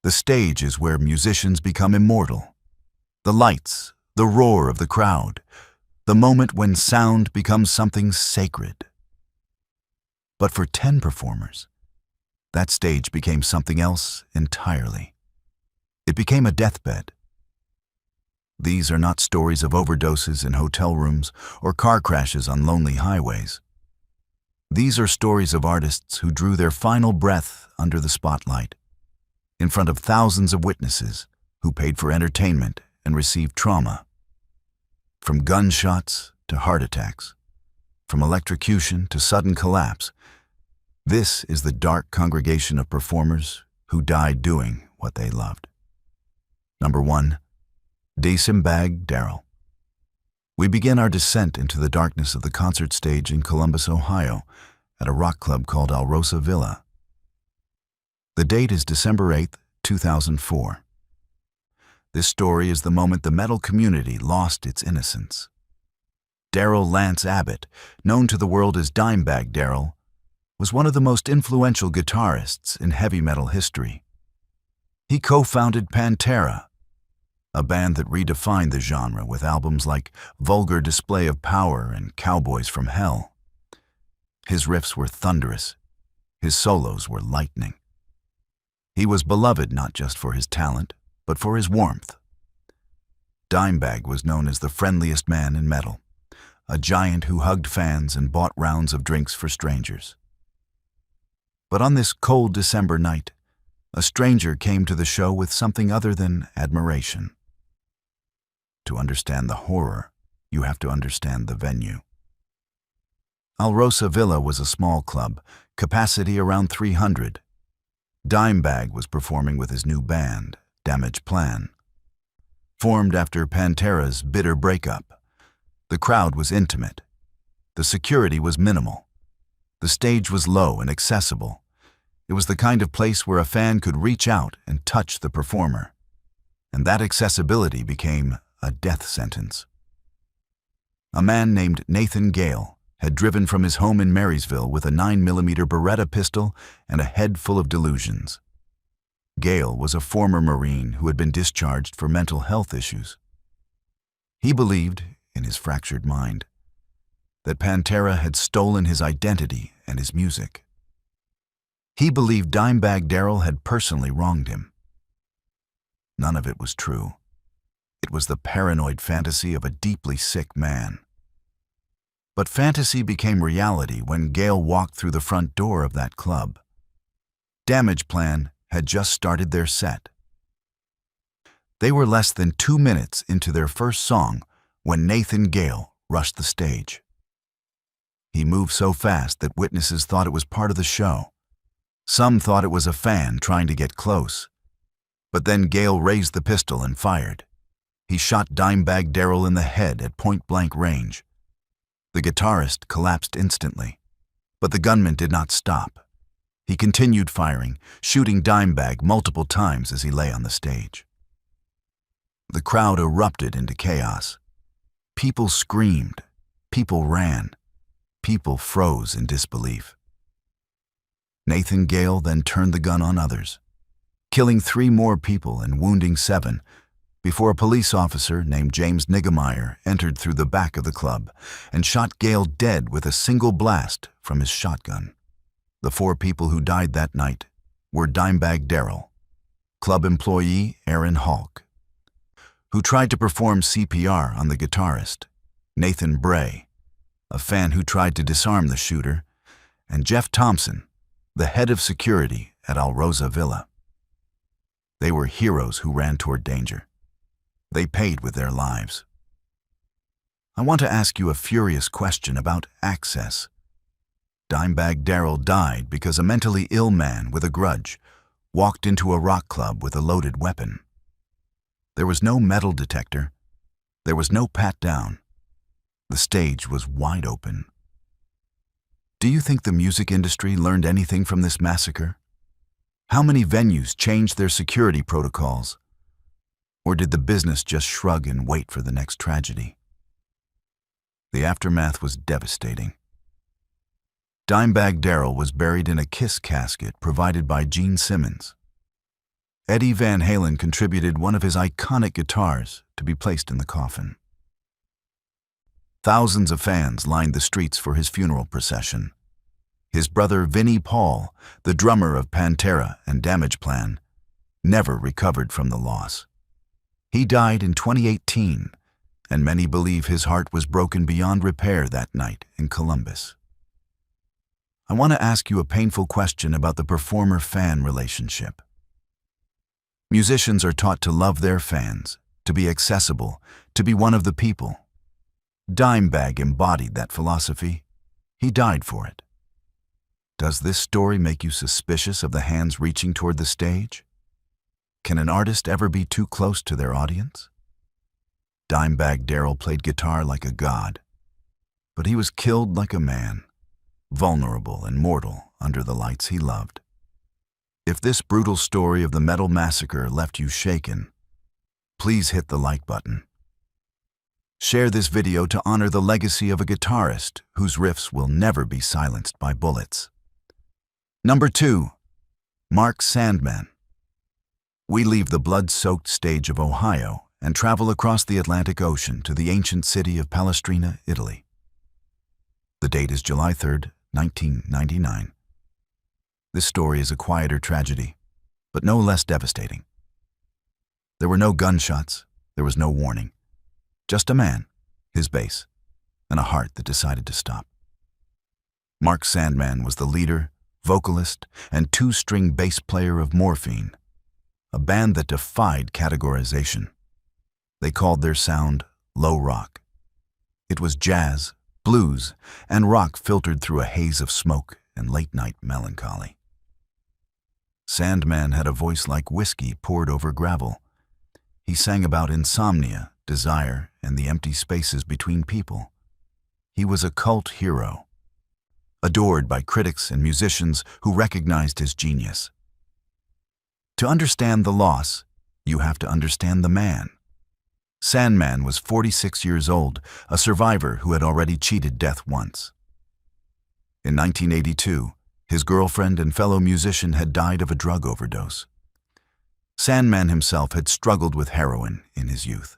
The stage is where musicians become immortal. The lights, the roar of the crowd, the moment when sound becomes something sacred. But for 10 performers, that stage became something else entirely. It became a deathbed. These are not stories of overdoses in hotel rooms or car crashes on lonely highways. These are stories of artists who drew their final breath under the spotlight, in front of thousands of witnesses who paid for entertainment and received trauma. From gunshots to heart attacks, from electrocution to sudden collapse, this is the dark congregation of performers who died doing what they loved. Number 1. Dimebag Darrell. We begin our descent into the darkness of the concert stage in Columbus, Ohio, at a rock club called Alrosa Villa. The date is December 8, 2004. This story is the moment the metal community lost its innocence. Darrell Lance Abbott, known to the world as Dimebag Darrell, was one of the most influential guitarists in heavy metal history. He co-founded Pantera, a band that redefined the genre with albums like Vulgar Display of Power and Cowboys from Hell. His riffs were thunderous. His solos were lightning. He was beloved not just for his talent, but for his warmth. Dimebag was known as the friendliest man in metal, a giant who hugged fans and bought rounds of drinks for strangers. But on this cold December night, a stranger came to the show with something other than admiration. To understand the horror, you have to understand the venue. Alrosa Villa was a small club, capacity around 300. Dimebag was performing with his new band, Damage Plan. Formed after Pantera's bitter breakup, the crowd was intimate. The security was minimal. The stage was low and accessible. It was the kind of place where a fan could reach out and touch the performer. And that accessibility became a death sentence. A man named Nathan Gale had driven from his home in Marysville with a 9mm Beretta pistol and a head full of delusions. Gale was a former Marine who had been discharged for mental health issues. He believed, in his fractured mind, that Pantera had stolen his identity and his music. He believed Dimebag Darrell had personally wronged him. None of it was true. It was the paranoid fantasy of a deeply sick man. But fantasy became reality when Gale walked through the front door of that club. Damage Plan had just started their set. They were less than 2 minutes into their first song when Nathan Gale rushed the stage. He moved so fast that witnesses thought it was part of the show. Some thought it was a fan trying to get close. But then Gale raised the pistol and fired. He shot Dimebag Darrell in the head at point-blank range. The guitarist collapsed instantly, but the gunman did not stop. He continued firing, shooting Dimebag multiple times as he lay on the stage. The crowd erupted into chaos. People screamed, people ran, people froze in disbelief. Nathan Gale then turned the gun on others, killing 3 more people and wounding 7, before a police officer named James Niggemeyer entered through the back of the club and shot Gale dead with a single blast from his shotgun. The 4 people who died that night were Dimebag Darrell, club employee Aaron Halk, who tried to perform CPR on the guitarist, Nathan Bray, a fan who tried to disarm the shooter, and Jeff Thompson, the head of security at Alrosa Villa. They were heroes who ran toward danger. They paid with their lives. I want to ask you a furious question about access. Dimebag Darrell died because a mentally ill man with a grudge walked into a rock club with a loaded weapon. There was no metal detector. There was no pat-down. The stage was wide open. Do you think the music industry learned anything from this massacre? How many venues changed their security protocols? Or did the business just shrug and wait for the next tragedy? The aftermath was devastating. Dimebag Darrell was buried in a kiss casket provided by Gene Simmons. Eddie Van Halen contributed one of his iconic guitars to be placed in the coffin. Thousands of fans lined the streets for his funeral procession. His brother Vinnie Paul, the drummer of Pantera and Damageplan, never recovered from the loss. He died in 2018, and many believe his heart was broken beyond repair that night in Columbus. I want to ask you a painful question about the performer-fan relationship. Musicians are taught to love their fans, to be accessible, to be one of the people. Dimebag embodied that philosophy. He died for it. Does this story make you suspicious of the hands reaching toward the stage? Can an artist ever be too close to their audience? Dimebag Darrell played guitar like a god, but he was killed like a man, vulnerable and mortal under the lights he loved. If this brutal story of the Metal Massacre left you shaken, please hit the like button. Share this video to honor the legacy of a guitarist whose riffs will never be silenced by bullets. Number 2. Mark Sandman. We leave the blood-soaked stage of Ohio and travel across the Atlantic Ocean to the ancient city of Palestrina, Italy. The date is July 3rd, 1999. This story is a quieter tragedy, but no less devastating. There were no gunshots, there was no warning. Just a man, his bass, and a heart that decided to stop. Mark Sandman was the leader, vocalist, and two-string bass player of Morphine, a band that defied categorization. They called their sound low rock. It was jazz, blues, and rock filtered through a haze of smoke and late-night melancholy. Sandman had a voice like whiskey poured over gravel. He sang about insomnia, desire, and the empty spaces between people. He was a cult hero, adored by critics and musicians who recognized his genius. To understand the loss, you have to understand the man. Sandman was 46 years old, a survivor who had already cheated death once. In 1982, his girlfriend and fellow musician had died of a drug overdose. Sandman himself had struggled with heroin in his youth.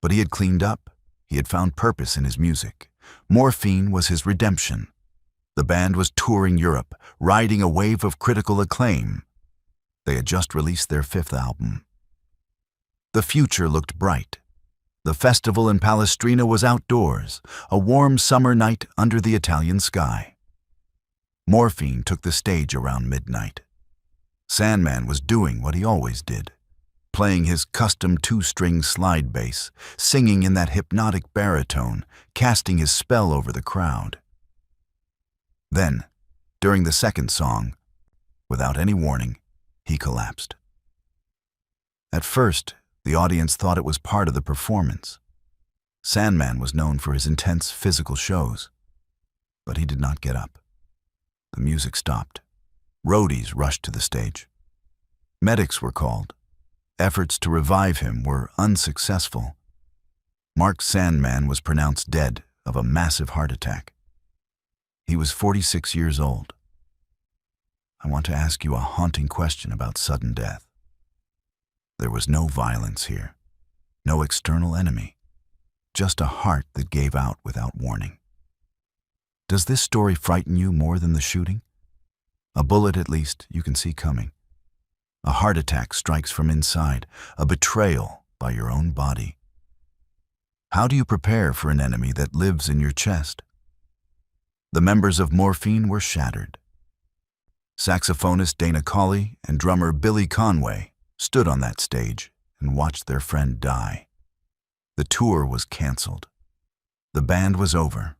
But he had cleaned up. He had found purpose in his music. Morphine was his redemption. The band was touring Europe, riding a wave of critical acclaim. They had just released their 5th album. The future looked bright. The festival in Palestrina was outdoors, a warm summer night under the Italian sky. Morphine took the stage around midnight. Sandman was doing what he always did, playing his custom 2-string slide bass, singing in that hypnotic baritone, casting his spell over the crowd. Then, during the second song, without any warning, he collapsed. At first, the audience thought it was part of the performance. Sandman was known for his intense physical shows, but he did not get up. The music stopped. Roadies rushed to the stage. Medics were called. Efforts to revive him were unsuccessful. Mark Sandman was pronounced dead of a massive heart attack. He was 46 years old. I want to ask you a haunting question about sudden death. There was no violence here, no external enemy, just a heart that gave out without warning. Does this story frighten you more than the shooting? A bullet, at least, you can see coming. A heart attack strikes from inside, a betrayal by your own body. How do you prepare for an enemy that lives in your chest? The members of Morphine were shattered. Saxophonist Dana Colley and drummer Billy Conway stood on that stage and watched their friend die. The tour was canceled. The band was over.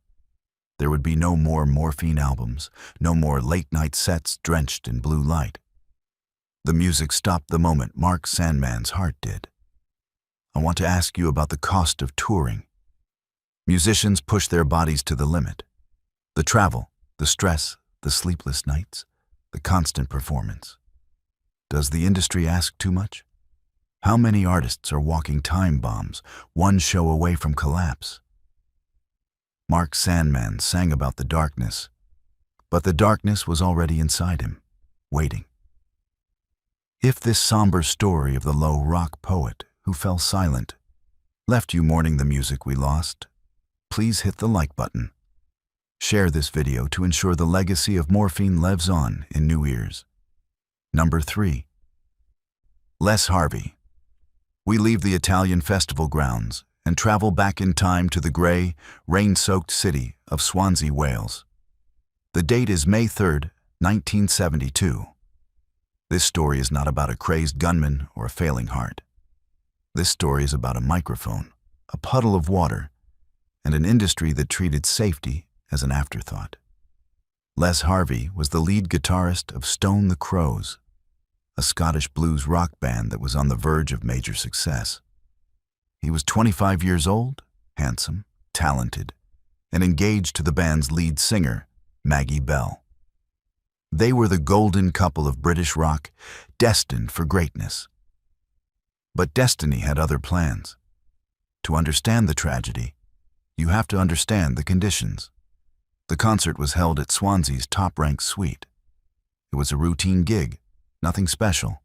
There would be no more Morphine albums, no more late-night sets drenched in blue light. The music stopped the moment Mark Sandman's heart did. I want to ask you about the cost of touring. Musicians push their bodies to the limit. The travel, the stress, the sleepless nights, the constant performance. Does the industry ask too much? How many artists are walking time bombs, one show away from collapse? Mark Sandman sang about the darkness, but the darkness was already inside him, waiting. If this somber story of the low rock poet who fell silent left you mourning the music we lost, please hit the like button. Share this video to ensure the legacy of morphine lives on in new ears. Number 3. Les Harvey. We leave the Italian festival grounds and travel back in time to the grey, rain-soaked city of Swansea, Wales. The date is May 3rd, 1972. This story is not about a crazed gunman or a failing heart. This story is about a microphone, a puddle of water, and an industry that treated safety as an afterthought. Les Harvey was the lead guitarist of Stone the Crows, a Scottish blues rock band that was on the verge of major success. He was 25 years old, handsome, talented, and engaged to the band's lead singer, Maggie Bell. They were the golden couple of British rock, destined for greatness. But destiny had other plans. To understand the tragedy, you have to understand the conditions. The concert was held at Swansea's top-ranked suite. It was a routine gig, nothing special.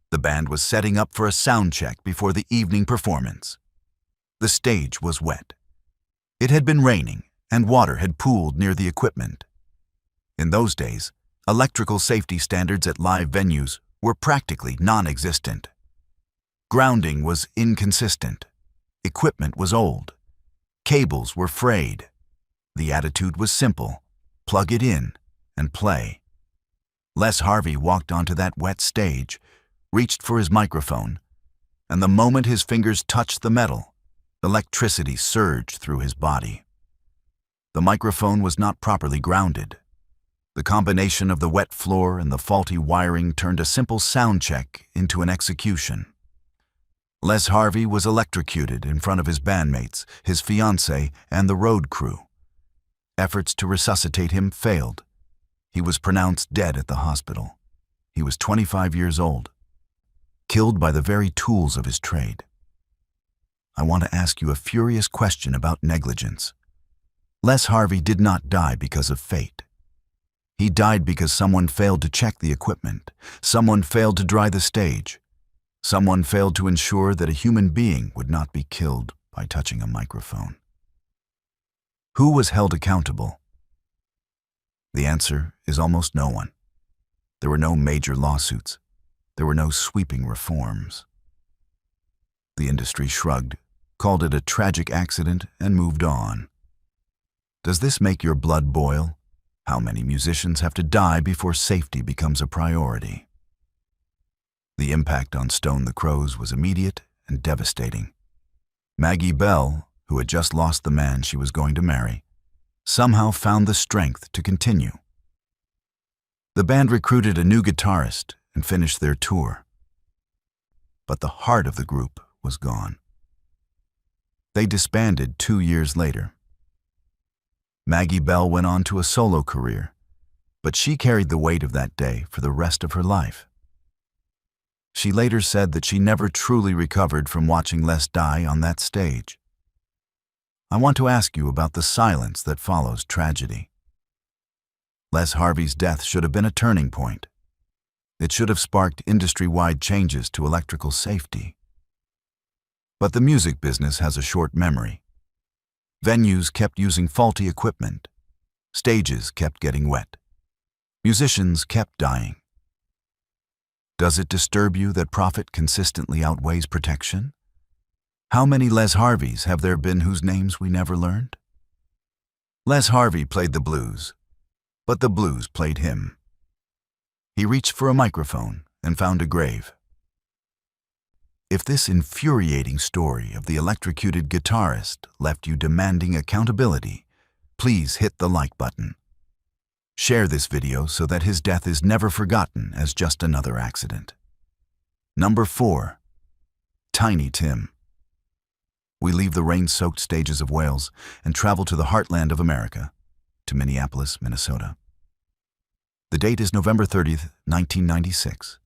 The band was setting up for a sound check before the evening performance. The stage was wet. It had been raining, and water had pooled near the equipment. In those days, electrical safety standards at live venues were practically non-existent. Grounding was inconsistent. Equipment was old. Cables were frayed. The attitude was simple: plug it in and play. Les Harvey walked onto that wet stage, reached for his microphone, and the moment his fingers touched the metal, electricity surged through his body. The microphone was not properly grounded. The combination of the wet floor and the faulty wiring turned a simple sound check into an execution. Les Harvey was electrocuted in front of his bandmates, his fiancée, and the road crew. Efforts to resuscitate him failed. He was pronounced dead at the hospital. He was 25 years old, killed by the very tools of his trade. I want to ask you a furious question about negligence. Les Harvey did not die because of fate. He died because someone failed to check the equipment, someone failed to dry the stage, someone failed to ensure that a human being would not be killed by touching a microphone. Who was held accountable? The answer is almost no one. There were no major lawsuits. There were no sweeping reforms. The industry shrugged, called it a tragic accident, and moved on. Does this make your blood boil? How many musicians have to die before safety becomes a priority? The impact on Stone the Crows was immediate and devastating. Maggie Bell, who had just lost the man she was going to marry, somehow found the strength to continue. The band recruited a new guitarist and finished their tour. But the heart of the group was gone. They disbanded 2 years later. Maggie Bell went on to a solo career, but she carried the weight of that day for the rest of her life. She later said that she never truly recovered from watching Les die on that stage. I want to ask you about the silence that follows tragedy. Les Harvey's death should have been a turning point. It should have sparked industry-wide changes to electrical safety. But the music business has a short memory. Venues kept using faulty equipment. Stages kept getting wet. Musicians kept dying. Does it disturb you that profit consistently outweighs protection? How many Les Harveys have there been whose names we never learned? Les Harvey played the blues, but the blues played him. He reached for a microphone and found a grave. If this infuriating story of the electrocuted guitarist left you demanding accountability, please hit the like button. Share this video so that his death is never forgotten as just another accident. Number 4. Tiny Tim. We leave the rain-soaked stages of Wales and travel to the heartland of America, to Minneapolis, Minnesota. The date is November 30th, 1996.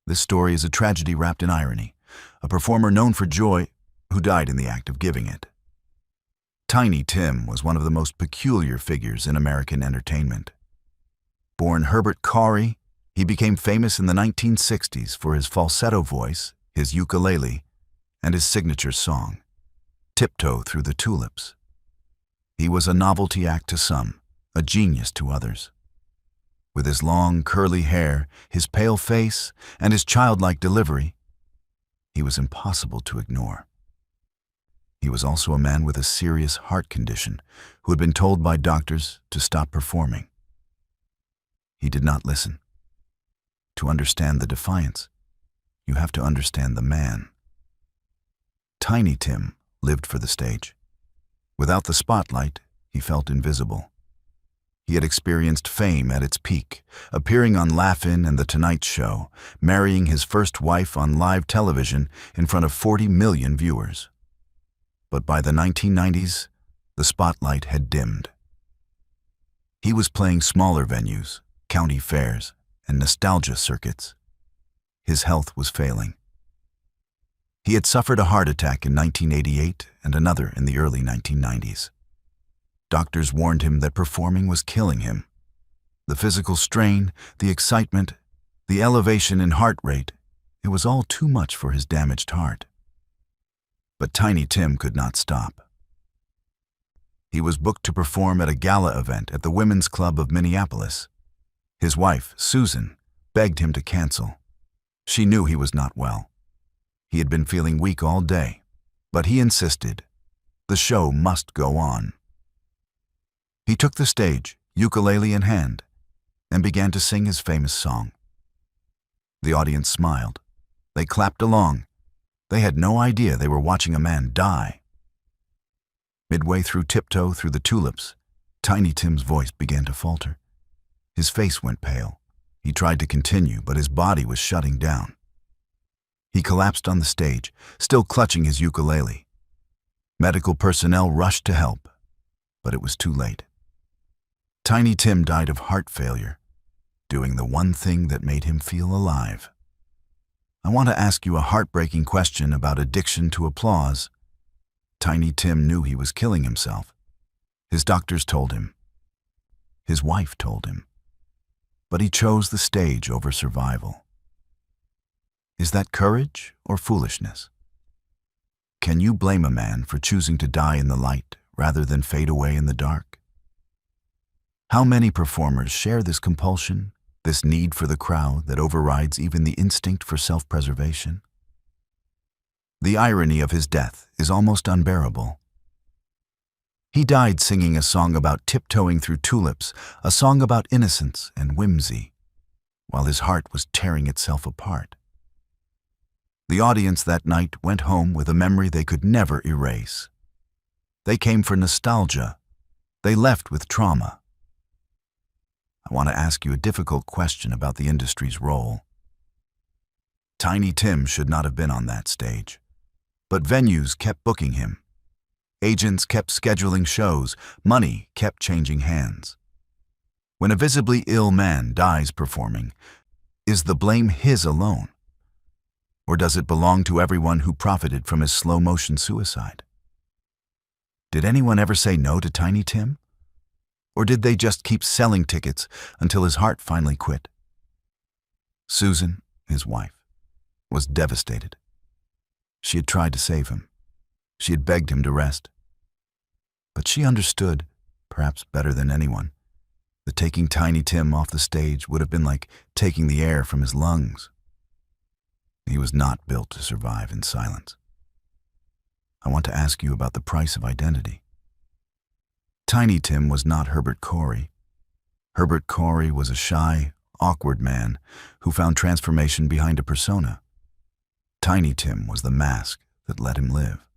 This story is a tragedy wrapped in irony, a performer known for joy who died in the act of giving it. Tiny Tim was one of the most peculiar figures in American entertainment. Born Herbert Corey, He became famous in the 1960s for his falsetto voice, his ukulele, and his signature song, Tiptoe Through the Tulips. He was a novelty act to some, a genius to others. With his long, curly hair, his pale face, and his childlike delivery, he was impossible to ignore. He was also a man with a serious heart condition who had been told by doctors to stop performing. He did not listen. To understand the defiance, you have to understand the man. Tiny Tim lived for the stage. Without the spotlight, he felt invisible. He had experienced fame at its peak, appearing on Laugh-In and The Tonight Show, marrying his first wife on live television in front of 40 million viewers. But by the 1990s, the spotlight had dimmed. He was playing smaller venues, county fairs, and nostalgia circuits. His health was failing. He had suffered a heart attack in 1988 and another in the early 1990s. Doctors warned him that performing was killing him. The physical strain, the excitement, the elevation in heart rate, it was all too much for his damaged heart. But Tiny Tim could not stop. He was booked to perform at a gala event at the Women's Club of Minneapolis. His wife, Susan, begged him to cancel. She knew he was not well. He had been feeling weak all day, but he insisted. The show must go on. He took the stage, ukulele in hand, and began to sing his famous song. The audience smiled. They clapped along. They had no idea they were watching a man die. Midway through Tiptoe Through the Tulips, Tiny Tim's voice began to falter. His face went pale. He tried to continue, but his body was shutting down. He collapsed on the stage, still clutching his ukulele. Medical personnel rushed to help, but it was too late. Tiny Tim died of heart failure, doing the one thing that made him feel alive. I want to ask you a heartbreaking question about addiction to applause. Tiny Tim knew he was killing himself. His doctors told him. His wife told him. But he chose the stage over survival. Is that courage or foolishness? Can you blame a man for choosing to die in the light rather than fade away in the dark? How many performers share this compulsion, this need for the crowd that overrides even the instinct for self-preservation? The irony of his death is almost unbearable. He died singing a song about tiptoeing through tulips, a song about innocence and whimsy, while his heart was tearing itself apart. The audience that night went home with a memory they could never erase. They came for nostalgia. They left with trauma. I want to ask you a difficult question about the industry's role. Tiny Tim should not have been on that stage, but venues kept booking him. Agents kept scheduling shows, money kept changing hands. When a visibly ill man dies performing, is the blame his alone? Or does it belong to everyone who profited from his slow-motion suicide? Did anyone ever say no to Tiny Tim? Or did they just keep selling tickets until his heart finally quit? Susan, his wife, was devastated. She had tried to save him. She had begged him to rest. But she understood, perhaps better than anyone, that taking Tiny Tim off the stage would have been like taking the air from his lungs. He was not built to survive in silence. I want to ask you about the price of identity. Tiny Tim was not Herbert Corey. Herbert Corey was a shy, awkward man who found transformation behind a persona. Tiny Tim was the mask that let him live.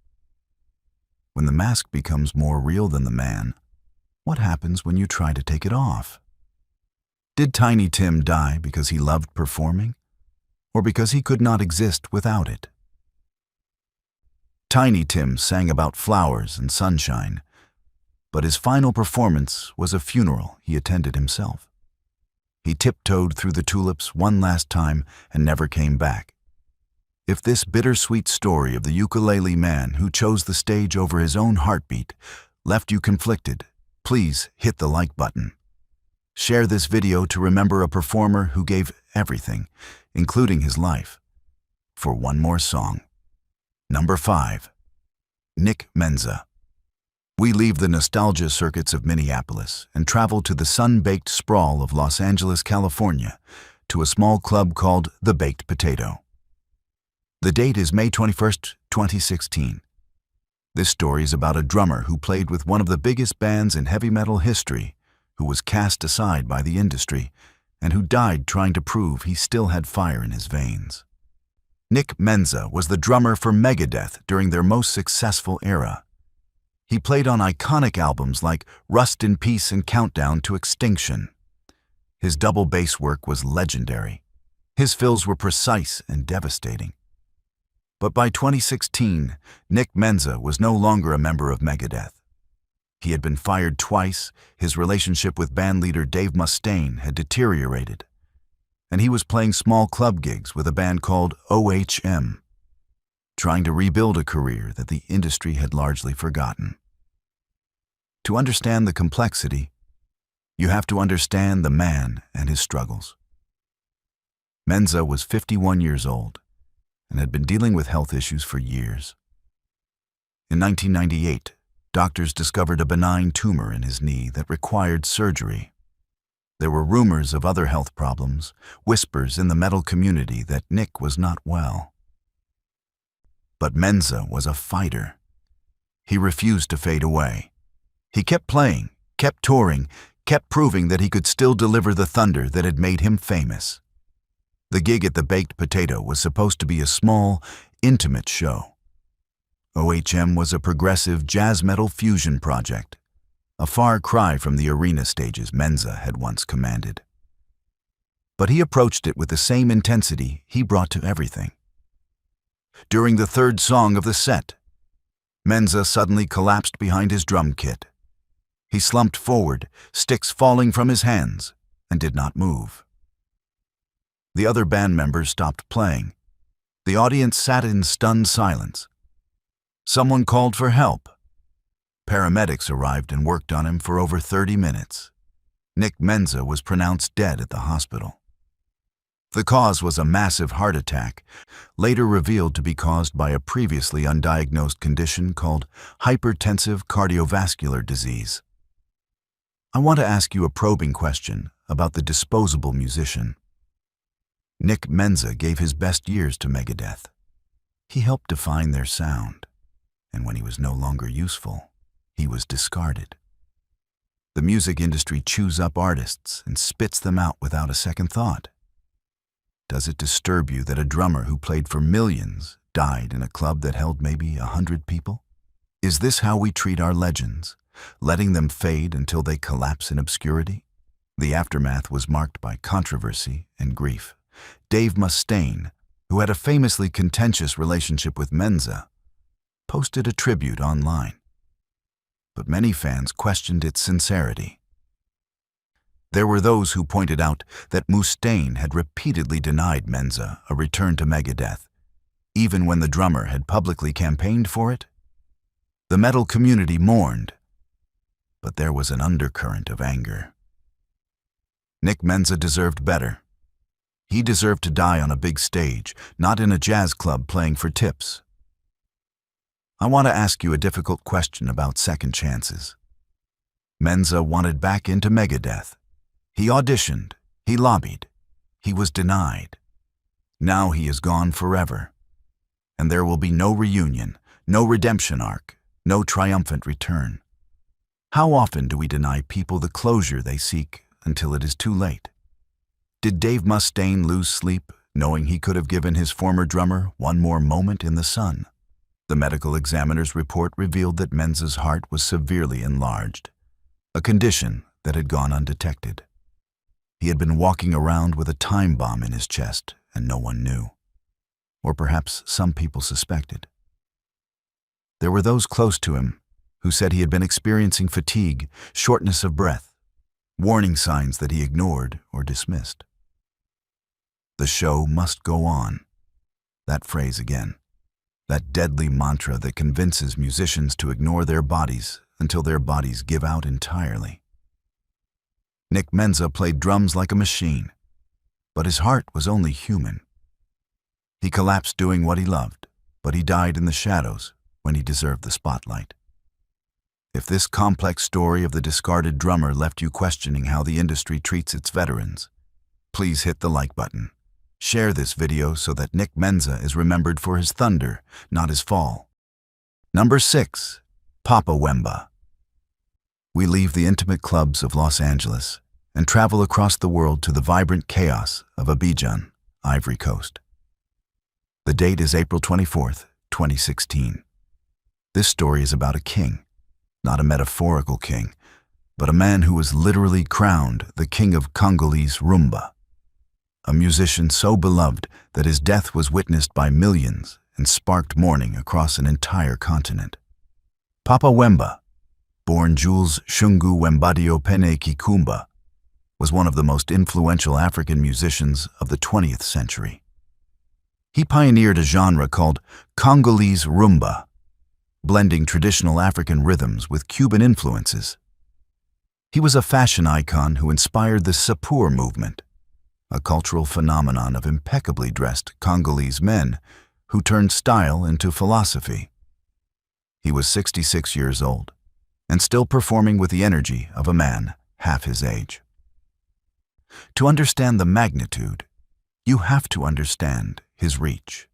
When the mask becomes more real than the man, what happens when you try to take it off? Did Tiny Tim die because he loved performing, or because he could not exist without it? Tiny Tim sang about flowers and sunshine, but his final performance was a funeral he attended himself. He tiptoed through the tulips one last time and never came back. If this bittersweet story of the ukulele man who chose the stage over his own heartbeat left you conflicted, please hit the like button. Share this video to remember a performer who gave everything, including his life, for one more song. Number 5. Nick Menza. We leave the nostalgia circuits of Minneapolis and travel to the sun-baked sprawl of Los Angeles, California, to a small club called The Baked Potato. The date is May 21st, 2016. This story is about a drummer who played with one of the biggest bands in heavy metal history, who was cast aside by the industry, and who died trying to prove he still had fire in his veins. Nick Menza was the drummer for Megadeth during their most successful era. He played on iconic albums like Rust in Peace and Countdown to Extinction. His double bass work was legendary. His fills were precise and devastating. But by 2016, Nick Menza was no longer a member of Megadeth. He had been fired twice, his relationship with bandleader Dave Mustaine had deteriorated, and he was playing small club gigs with a band called OHM, trying to rebuild a career that the industry had largely forgotten. To understand the complexity, you have to understand the man and his struggles. Menza was 51 years old and had been dealing with health issues for years. In 1998, doctors discovered a benign tumor in his knee that required surgery. There were rumors of other health problems, whispers in the metal community that Nick was not well. But Menza was a fighter. He refused to fade away. He kept playing, kept touring, kept proving that he could still deliver the thunder that had made him famous. The gig at the Baked Potato was supposed to be a small, intimate show. OHM was a progressive jazz metal fusion project, a far cry from the arena stages Menza had once commanded. But he approached it with the same intensity he brought to everything. During the third song of the set, Menza suddenly collapsed behind his drum kit. He slumped forward, sticks falling from his hands, and did not move. The other band members stopped playing. The audience sat in stunned silence. Someone called for help. Paramedics arrived and worked on him for over 30 minutes. Nick Menza was pronounced dead at the hospital. The cause was a massive heart attack, later revealed to be caused by a previously undiagnosed condition called hypertensive cardiovascular disease. I want to ask you a probing question about the disposable musician. Nick Menza gave his best years to Megadeth. He helped define their sound, and when he was no longer useful, he was discarded. The music industry chews up artists and spits them out without a second thought. Does it disturb you that a drummer who played for millions died in a club that held maybe 100 people? Is this how we treat our legends, letting them fade until they collapse in obscurity? The aftermath was marked by controversy and grief. Dave Mustaine, who had a famously contentious relationship with Menza, posted a tribute online. But many fans questioned its sincerity. There were those who pointed out that Mustaine had repeatedly denied Menza a return to Megadeth, even when the drummer had publicly campaigned for it. The metal community mourned, but there was an undercurrent of anger. Nick Menza deserved better. He deserved to die on a big stage, not in a jazz club playing for tips. I want to ask you a difficult question about second chances. Menza wanted back into Megadeth. He auditioned, he lobbied, he was denied. Now he is gone forever, and there will be no reunion, no redemption arc, no triumphant return. How often do we deny people the closure they seek until it is too late? Did Dave Mustaine lose sleep, knowing he could have given his former drummer one more moment in the sun? The medical examiner's report revealed that Menza's heart was severely enlarged, a condition that had gone undetected. He had been walking around with a time bomb in his chest, and no one knew. Or perhaps some people suspected. There were those close to him who said he had been experiencing fatigue, shortness of breath, warning signs that he ignored or dismissed. The show must go on. That phrase again. That deadly mantra that convinces musicians to ignore their bodies until their bodies give out entirely. Menza played drums like a machine, but his heart was only human. He collapsed doing what he loved, but he died in the shadows when he deserved the spotlight. If this complex story of the discarded drummer left you questioning how the industry treats its veterans, please hit the like button. Share this video so that Menza is remembered for his thunder, not his fall. Number 6. Papa Wemba. We leave the intimate clubs of Los Angeles and travel across the world to the vibrant chaos of Abidjan, Ivory Coast. The date is April 24th, 2016. This story is about a king, not a metaphorical king, but a man who was literally crowned the king of Congolese rumba, a musician so beloved that his death was witnessed by millions and sparked mourning across an entire continent. Papa Wemba, born Jules Shungu Wembadio Pene Kikumba, was one of the most influential African musicians of the 20th century. He pioneered a genre called Congolese rumba, blending traditional African rhythms with Cuban influences. He was a fashion icon who inspired the Sapeur movement, a cultural phenomenon of impeccably dressed Congolese men who turned style into philosophy. He was 66 years old and still performing with the energy of a man half his age. To understand the magnitude, you have to understand his reach.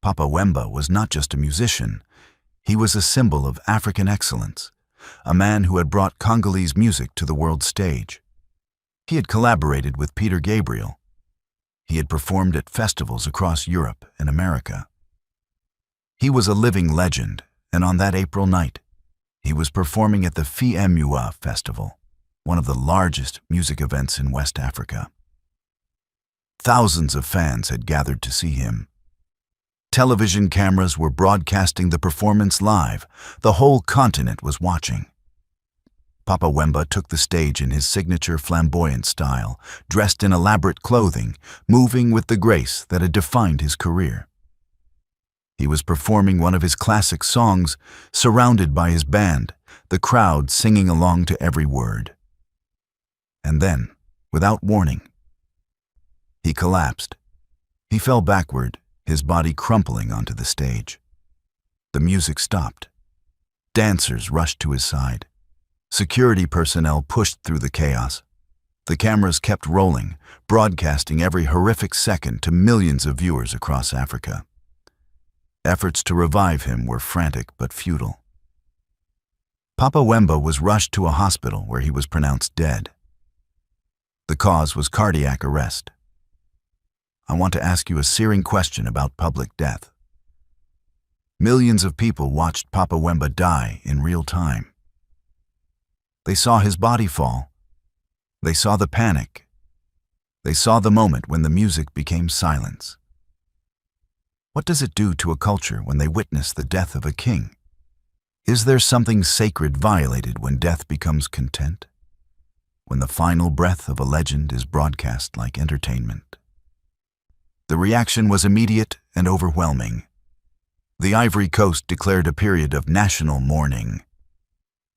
Papa Wemba was not just a musician, he was a symbol of African excellence, a man who had brought Congolese music to the world stage. He had collaborated with Peter Gabriel. He had performed at festivals across Europe and America. He was a living legend, and on that April night, he was performing at the FEMUA Festival, one of the largest music events in West Africa. Thousands of fans had gathered to see him. Television cameras were broadcasting the performance live. The whole continent was watching. Papa Wemba took the stage in his signature flamboyant style, dressed in elaborate clothing, moving with the grace that had defined his career. He was performing one of his classic songs, surrounded by his band, the crowd singing along to every word. And then, without warning, he collapsed. He fell backward, his body crumpling onto the stage. The music stopped. Dancers rushed to his side. Security personnel pushed through the chaos. The cameras kept rolling, broadcasting every horrific second to millions of viewers across Africa. Efforts to revive him were frantic but futile. Papa Wemba was rushed to a hospital where he was pronounced dead. The cause was cardiac arrest. I want to ask you a searing question about public death. Millions of people watched Papa Wemba die in real time. They saw his body fall. They saw the panic. They saw the moment when the music became silence. What does it do to a culture when they witness the death of a king? Is there something sacred violated when death becomes content? When the final breath of a legend is broadcast like entertainment? The reaction was immediate and overwhelming. The Ivory Coast declared a period of national mourning.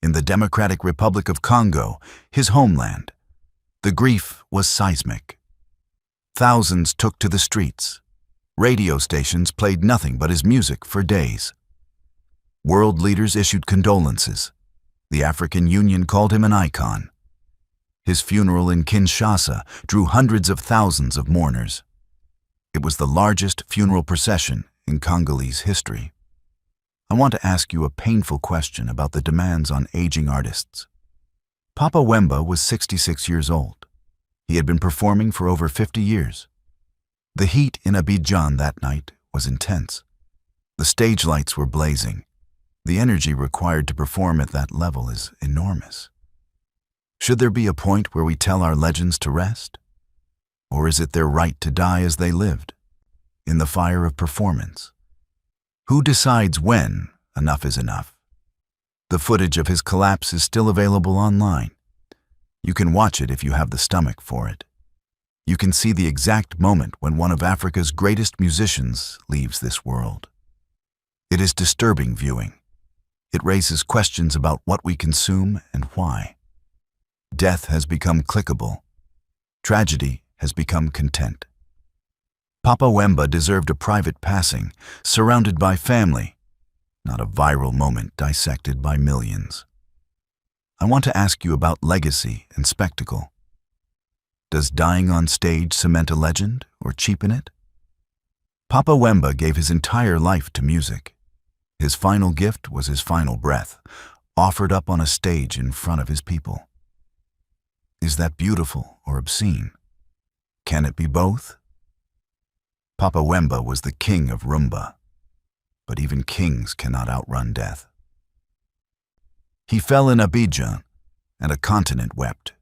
In the Democratic Republic of Congo, his homeland, the grief was seismic. Thousands took to the streets. Radio stations played nothing but his music for days. World leaders issued condolences. The African Union called him an icon. His funeral in Kinshasa drew hundreds of thousands of mourners. It was the largest funeral procession in Congolese history. I want to ask you a painful question about the demands on aging artists. Papa Wemba was 66 years old. He had been performing for over 50 years. The heat in Abidjan that night was intense. The stage lights were blazing. The energy required to perform at that level is enormous. Should there be a point where we tell our legends to rest? Or is it their right to die as they lived, in the fire of performance? Who decides when enough is enough? The footage of his collapse is still available online. You can watch it if you have the stomach for it. You can see the exact moment when one of Africa's greatest musicians leaves this world. It is disturbing viewing. It raises questions about what we consume and why. Death has become clickable. Tragedy has become content. Papa Wemba deserved a private passing, surrounded by family, not a viral moment dissected by millions. I want to ask you about legacy and spectacle. Does dying on stage cement a legend or cheapen it? Papa Wemba gave his entire life to music. His final gift was his final breath, offered up on a stage in front of his people. Is that beautiful or obscene? Can it be both? Papa Wemba was the king of rumba, but even kings cannot outrun death. He fell in Abidjan, and a continent wept.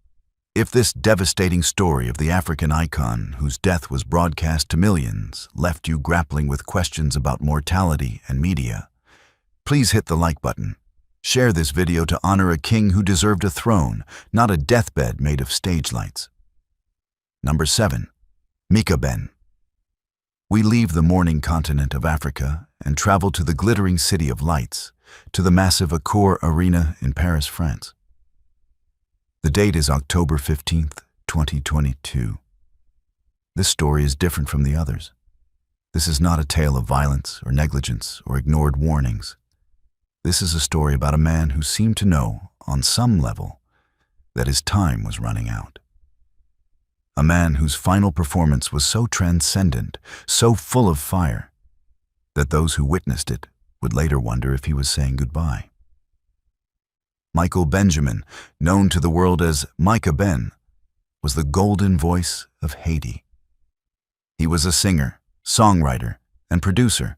If this devastating story of the African icon, whose death was broadcast to millions, left you grappling with questions about mortality and media, please hit the like button. Share this video to honor a king who deserved a throne, not a deathbed made of stage lights. Number 7. Mikaben. We leave the morning continent of Africa and travel to the glittering city of lights, to the massive Accor Arena in Paris, France. The date is October 15th, 2022. This story is different from the others. This is not a tale of violence or negligence or ignored warnings. This is a story about a man who seemed to know, on some level, that his time was running out. A man whose final performance was so transcendent, so full of fire, that those who witnessed it would later wonder if he was saying goodbye. Michael Benjamin, known to the world as Mikaben, was the golden voice of Haiti. He was a singer, songwriter, and producer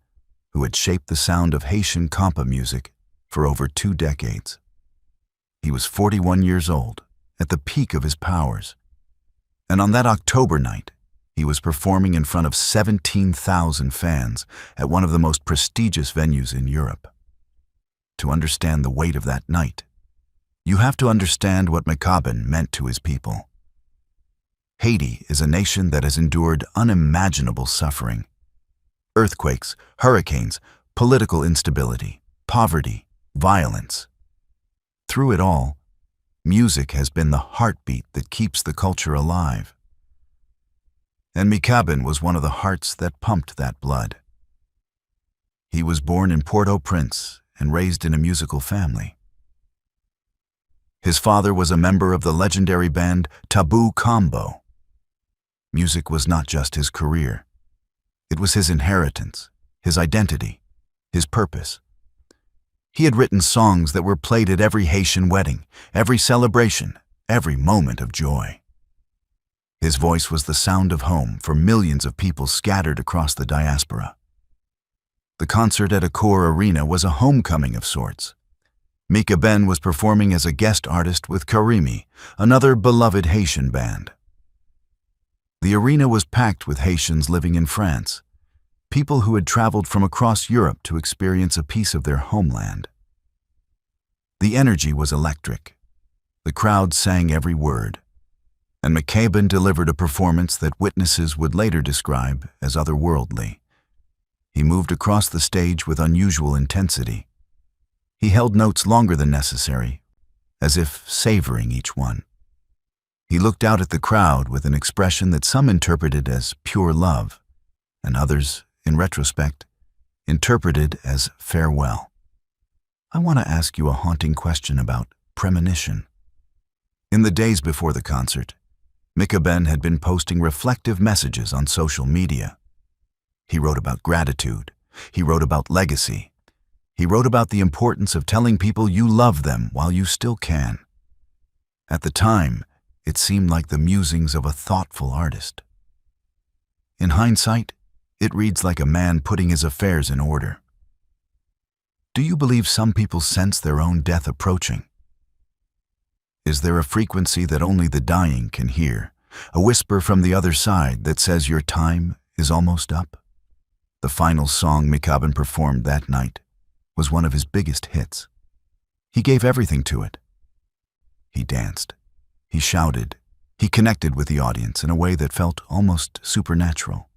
who had shaped the sound of Haitian compa music for over 2 decades. He was 41 years old, at the peak of his powers, and on that October night, he was performing in front of 17,000 fans at one of the most prestigious venues in Europe. To understand the weight of that night, you have to understand what Mikaben meant to his people. Haiti is a nation that has endured unimaginable suffering. Earthquakes, hurricanes, political instability, poverty, violence. Through it all, music has been the heartbeat that keeps the culture alive. And Mikaben was one of the hearts that pumped that blood. He was born in Port-au-Prince and raised in a musical family. His father was a member of the legendary band Taboo Combo. Music was not just his career. It was his inheritance, his identity, his purpose. He had written songs that were played at every Haitian wedding, every celebration, every moment of joy. His voice was the sound of home for millions of people scattered across the diaspora. The concert at Accor Arena was a homecoming of sorts. Mikaben was performing as a guest artist with Karimi, another beloved Haitian band. The arena was packed with Haitians living in France, people who had traveled from across Europe to experience a piece of their homeland. The energy was electric. The crowd sang every word, and Mikaben delivered a performance that witnesses would later describe as otherworldly. He moved across the stage with unusual intensity. He held notes longer than necessary, as if savoring each one. He looked out at the crowd with an expression that some interpreted as pure love, and others, in retrospect, interpreted as farewell. I want to ask you a haunting question about premonition. In the days before the concert, Mikaben had been posting reflective messages on social media. He wrote about gratitude. He wrote about legacy. He wrote about the importance of telling people you love them while you still can. At the time, it seemed like the musings of a thoughtful artist. In hindsight, it reads like a man putting his affairs in order. Do you believe some people sense their own death approaching? Is there a frequency that only the dying can hear, a whisper from the other side that says your time is almost up? The final song Mikaben performed that night was one of his biggest hits. He gave everything to it. He danced. He shouted. He connected with the audience in a way that felt almost supernatural.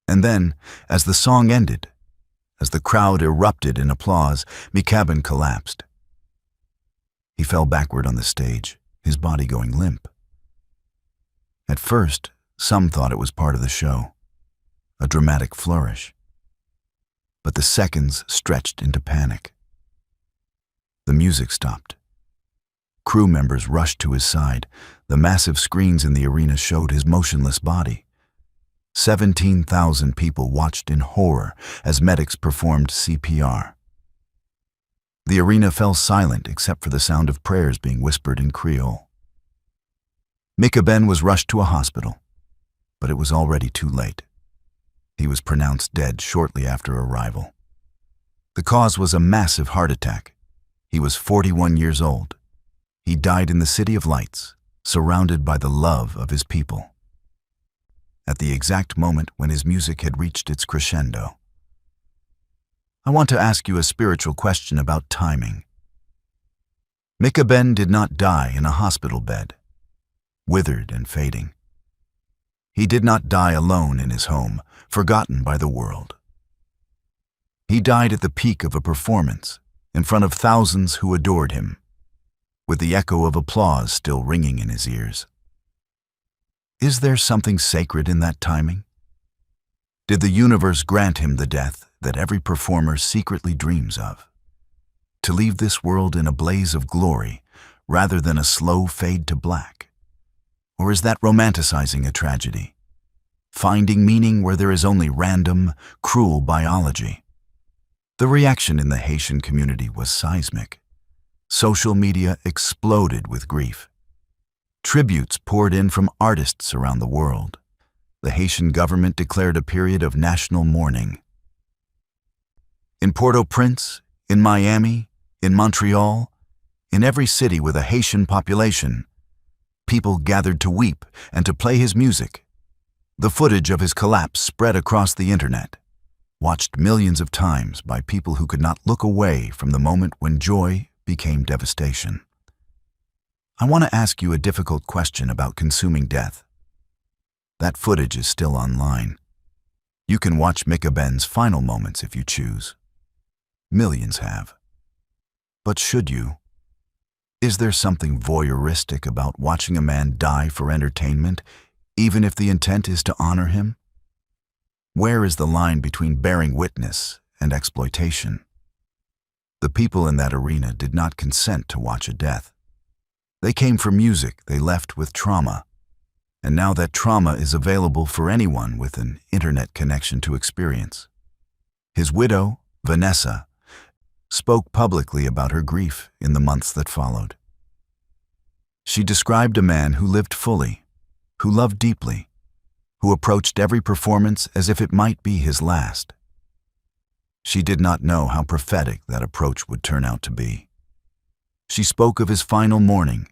And then, as the song ended, as the crowd erupted in applause, Mikaben collapsed. He fell backward on the stage, his body going limp. At first, some thought it was part of the show, a dramatic flourish. But the seconds stretched into panic. The music stopped. Crew members rushed to his side. The massive screens in the arena showed his motionless body. 17,000 people watched in horror as medics performed CPR. The arena fell silent except for the sound of prayers being whispered in Creole. Mikaben was rushed to a hospital, but it was already too late. He was pronounced dead shortly after arrival. The cause was a massive heart attack. He was 41 years old. He died in the City of Lights, surrounded by the love of his people. At the exact moment when his music had reached its crescendo. I want to ask you a spiritual question about timing. Mikaben did not die in a hospital bed, withered and fading. He did not die alone in his home, forgotten by the world. He died at the peak of a performance, in front of thousands who adored him, with the echo of applause still ringing in his ears. Is there something sacred in that timing? Did the universe grant him the death that every performer secretly dreams of? To leave this world in a blaze of glory rather than a slow fade to black? Or is that romanticizing a tragedy? Finding meaning where there is only random, cruel biology? The reaction in the Haitian community was seismic. Social media exploded with grief. Tributes poured in from artists around the world. The Haitian government declared a period of national mourning. In Port-au-Prince, in Miami, in Montreal, in every city with a Haitian population, people gathered to weep and to play his music. The footage of his collapse spread across the internet, watched millions of times by people who could not look away from the moment when joy became devastation. I want to ask you a difficult question about consuming death. That footage is still online. You can watch Mikaben's final moments if you choose. Millions have. But should you? Is there something voyeuristic about watching a man die for entertainment, even if the intent is to honor him? Where is the line between bearing witness and exploitation? The people in that arena did not consent to watch a death. They came for music they left with trauma, and now that trauma is available for anyone with an internet connection to experience. His widow, Vanessa, spoke publicly about her grief in the months that followed. She described a man who lived fully, who loved deeply, who approached every performance as if it might be his last. She did not know how prophetic that approach would turn out to be. She spoke of his final mourning,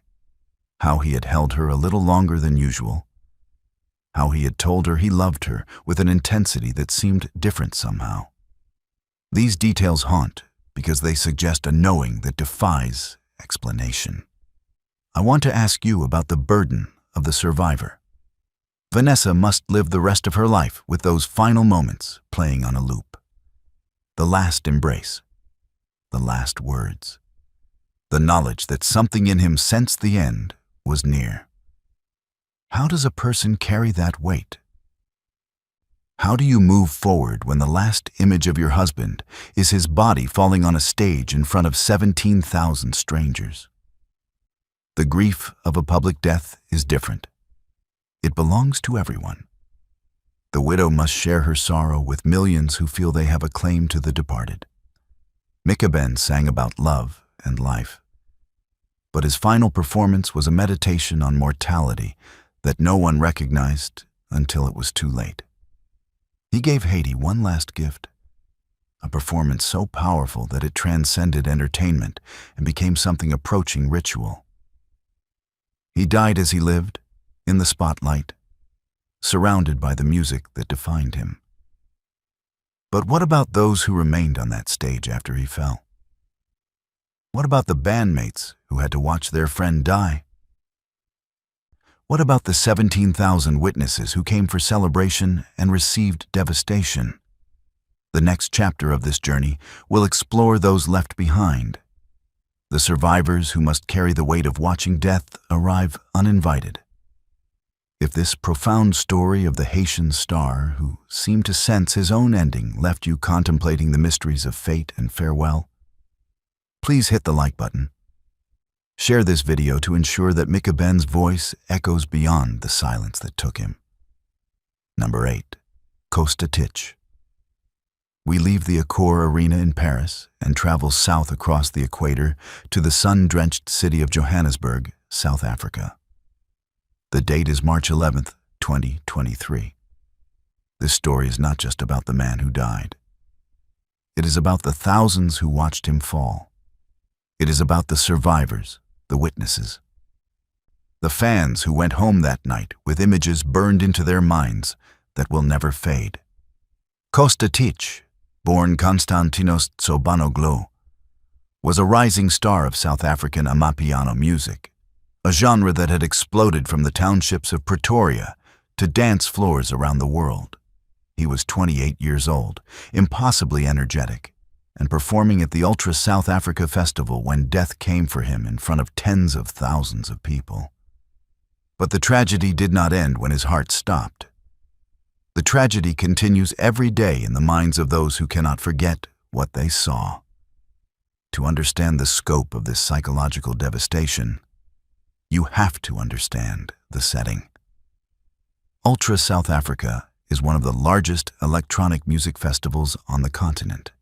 how he had held her a little longer than usual, how he had told her he loved her with an intensity that seemed different somehow. These details haunt because they suggest a knowing that defies explanation. I want to ask you about the burden of the survivor. Vanessa must live the rest of her life with those final moments playing on a loop. The last embrace, the last words, the knowledge that something in him sensed the end was near. How does a person carry that weight? How do you move forward when the last image of your husband is his body falling on a stage in front of 17,000 strangers? The grief of a public death is different. It belongs to everyone. The widow must share her sorrow with millions who feel they have a claim to the departed. Mikaben sang about love and life, but his final performance was a meditation on mortality that no one recognized until it was too late. He gave Haiti one last gift, a performance so powerful that it transcended entertainment and became something approaching ritual. He died as he lived, in the spotlight, surrounded by the music that defined him. But what about those who remained on that stage after he fell? What about the bandmates who had to watch their friend die? What about the 17,000 witnesses who came for celebration and received devastation? The next chapter of this journey will explore those left behind, The survivors who must carry the weight of watching death arrive uninvited. If this profound story of the Haitian star who seemed to sense his own ending left you contemplating the mysteries of fate and farewell, please hit the like button. Share this video to ensure that Mikaben's voice echoes beyond the silence that took him. Number 8. Costa Titch. We leave the Accor Arena in Paris and travel south across the equator to the sun-drenched city of Johannesburg, South Africa. The date is March 11th, 2023. This story is not just about the man who died. It is about the thousands who watched him fall. It is about the survivors, the witnesses. The fans who went home that night with images burned into their minds that will never fade. Costa Titch, born Constantinos Tsobanoglu, was a rising star of South African amapiano music, a genre that had exploded from the townships of Pretoria to dance floors around the world. He was 28 years old, impossibly energetic, and performing at the Ultra South Africa Festival when death came for him in front of tens of thousands of people. But the tragedy did not end when his heart stopped. The tragedy continues every day in the minds of those who cannot forget what they saw. To understand the scope of this psychological devastation, you have to understand the setting. Ultra South Africa is one of the largest electronic music festivals on the continent.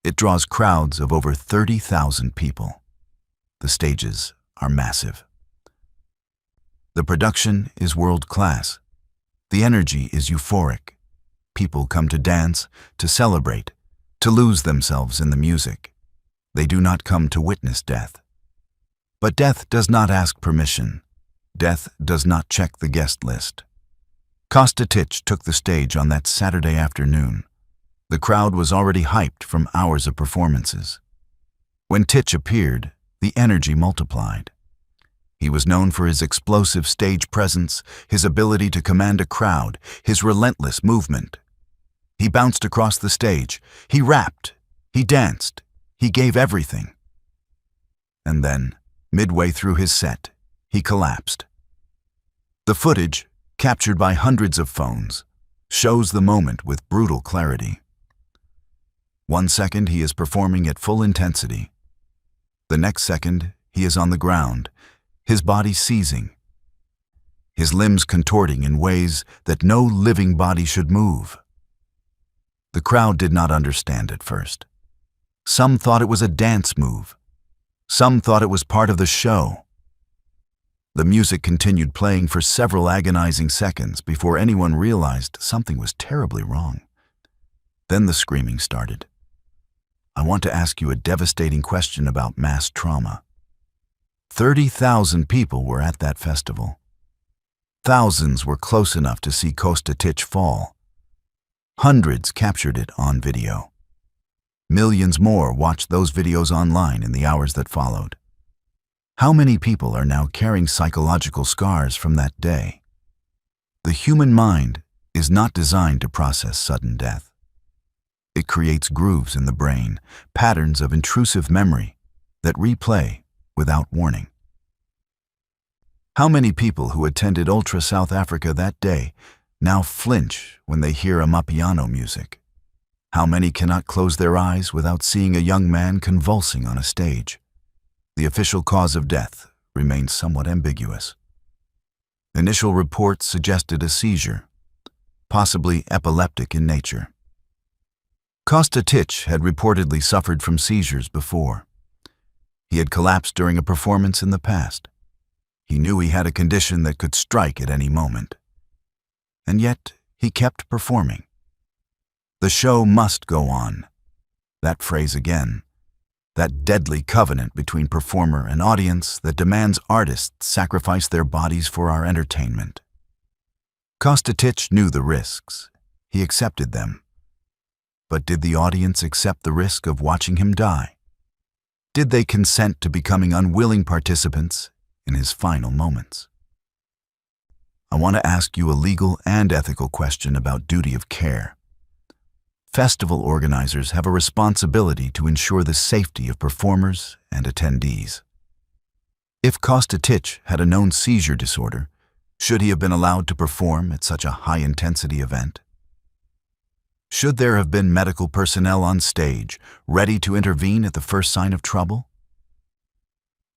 It draws crowds of over 30,000 people. The stages are massive. The production is world-class. The energy is euphoric. People come to dance, to celebrate, to lose themselves in the music. They do not come to witness death. But death does not ask permission. Death does not check the guest list. Costa Titch took the stage on that Saturday afternoon. The crowd was already hyped from hours of performances. When Titch appeared, the energy multiplied. He was known for his explosive stage presence, his ability to command a crowd, his relentless movement. He bounced across the stage, he rapped, he danced, he gave everything. And then, midway through his set, he collapsed. The footage, captured by hundreds of phones, shows the moment with brutal clarity. 1 second he is performing at full intensity. The next second he is on the ground, his body seizing, his limbs contorting in ways that no living body should move. The crowd did not understand at first. Some thought it was a dance move. Some thought it was part of the show. The music continued playing for several agonizing seconds before anyone realized something was terribly wrong. Then the screaming started. I want to ask you a devastating question about mass trauma. 30,000 people were at that festival. Thousands were close enough to see Costa Titch fall. Hundreds captured it on video. Millions more watched those videos online in the hours that followed. How many people are now carrying psychological scars from that day? The human mind is not designed to process sudden death. It creates grooves in the brain, patterns of intrusive memory that replay without warning. How many people who attended Ultra South Africa that day now flinch when they hear amapiano music? How many cannot close their eyes without seeing a young man convulsing on a stage? The official cause of death remains somewhat ambiguous. Initial reports suggested a seizure, possibly epileptic in nature. Costa Titch had reportedly suffered from seizures before. He had collapsed during a performance in the past. He knew he had a condition that could strike at any moment. And yet, he kept performing. The show must go on. That phrase again. That deadly covenant between performer and audience that demands artists sacrifice their bodies for our entertainment. Costa Titch knew the risks. He accepted them. But did the audience accept the risk of watching him die? Did they consent to becoming unwilling participants in his final moments? I want to ask you a legal and ethical question about duty of care. festival organizers have a responsibility to ensure the safety of performers and attendees. If Costa Titch had a known seizure disorder, should he have been allowed to perform at such a high-intensity event? Should there have been medical personnel on stage, ready to intervene at the first sign of trouble?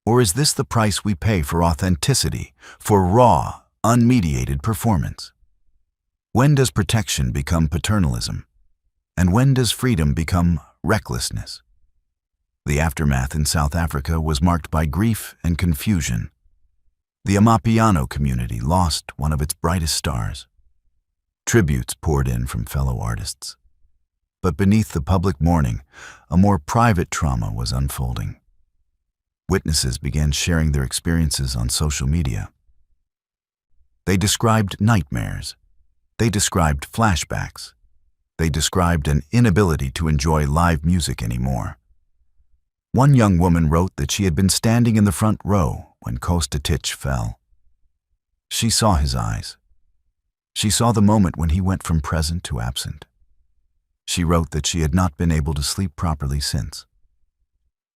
Or is this the price we pay for authenticity, for raw, unmediated performance? When does protection become paternalism? And when does freedom become recklessness? The aftermath in South Africa was marked by grief and confusion. The Amapiano community lost one of its brightest stars. Tributes poured in from fellow artists. But beneath the public mourning, a more private trauma was unfolding. Witnesses began sharing their experiences on social media. They described nightmares. They described flashbacks. They described an inability to enjoy live music anymore. One young woman wrote that she had been standing in the front row when Costa Titch fell. She saw his eyes. She saw the moment when he went from present to absent. She wrote that she had not been able to sleep properly since.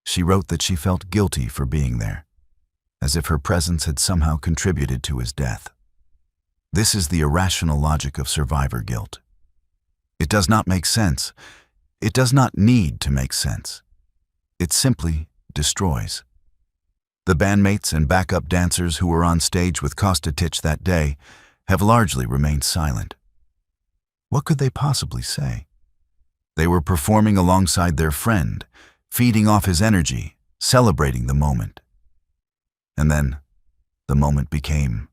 She wrote that she felt guilty for being there, as if her presence had somehow contributed to his death. This is the irrational logic of survivor guilt. It does not make sense. It does not need to make sense. It simply destroys. The bandmates and backup dancers who were on stage with Costa Titch that day have largely remained silent. What could they possibly say? They were performing alongside their friend, feeding off his energy, celebrating the moment. And then, the moment became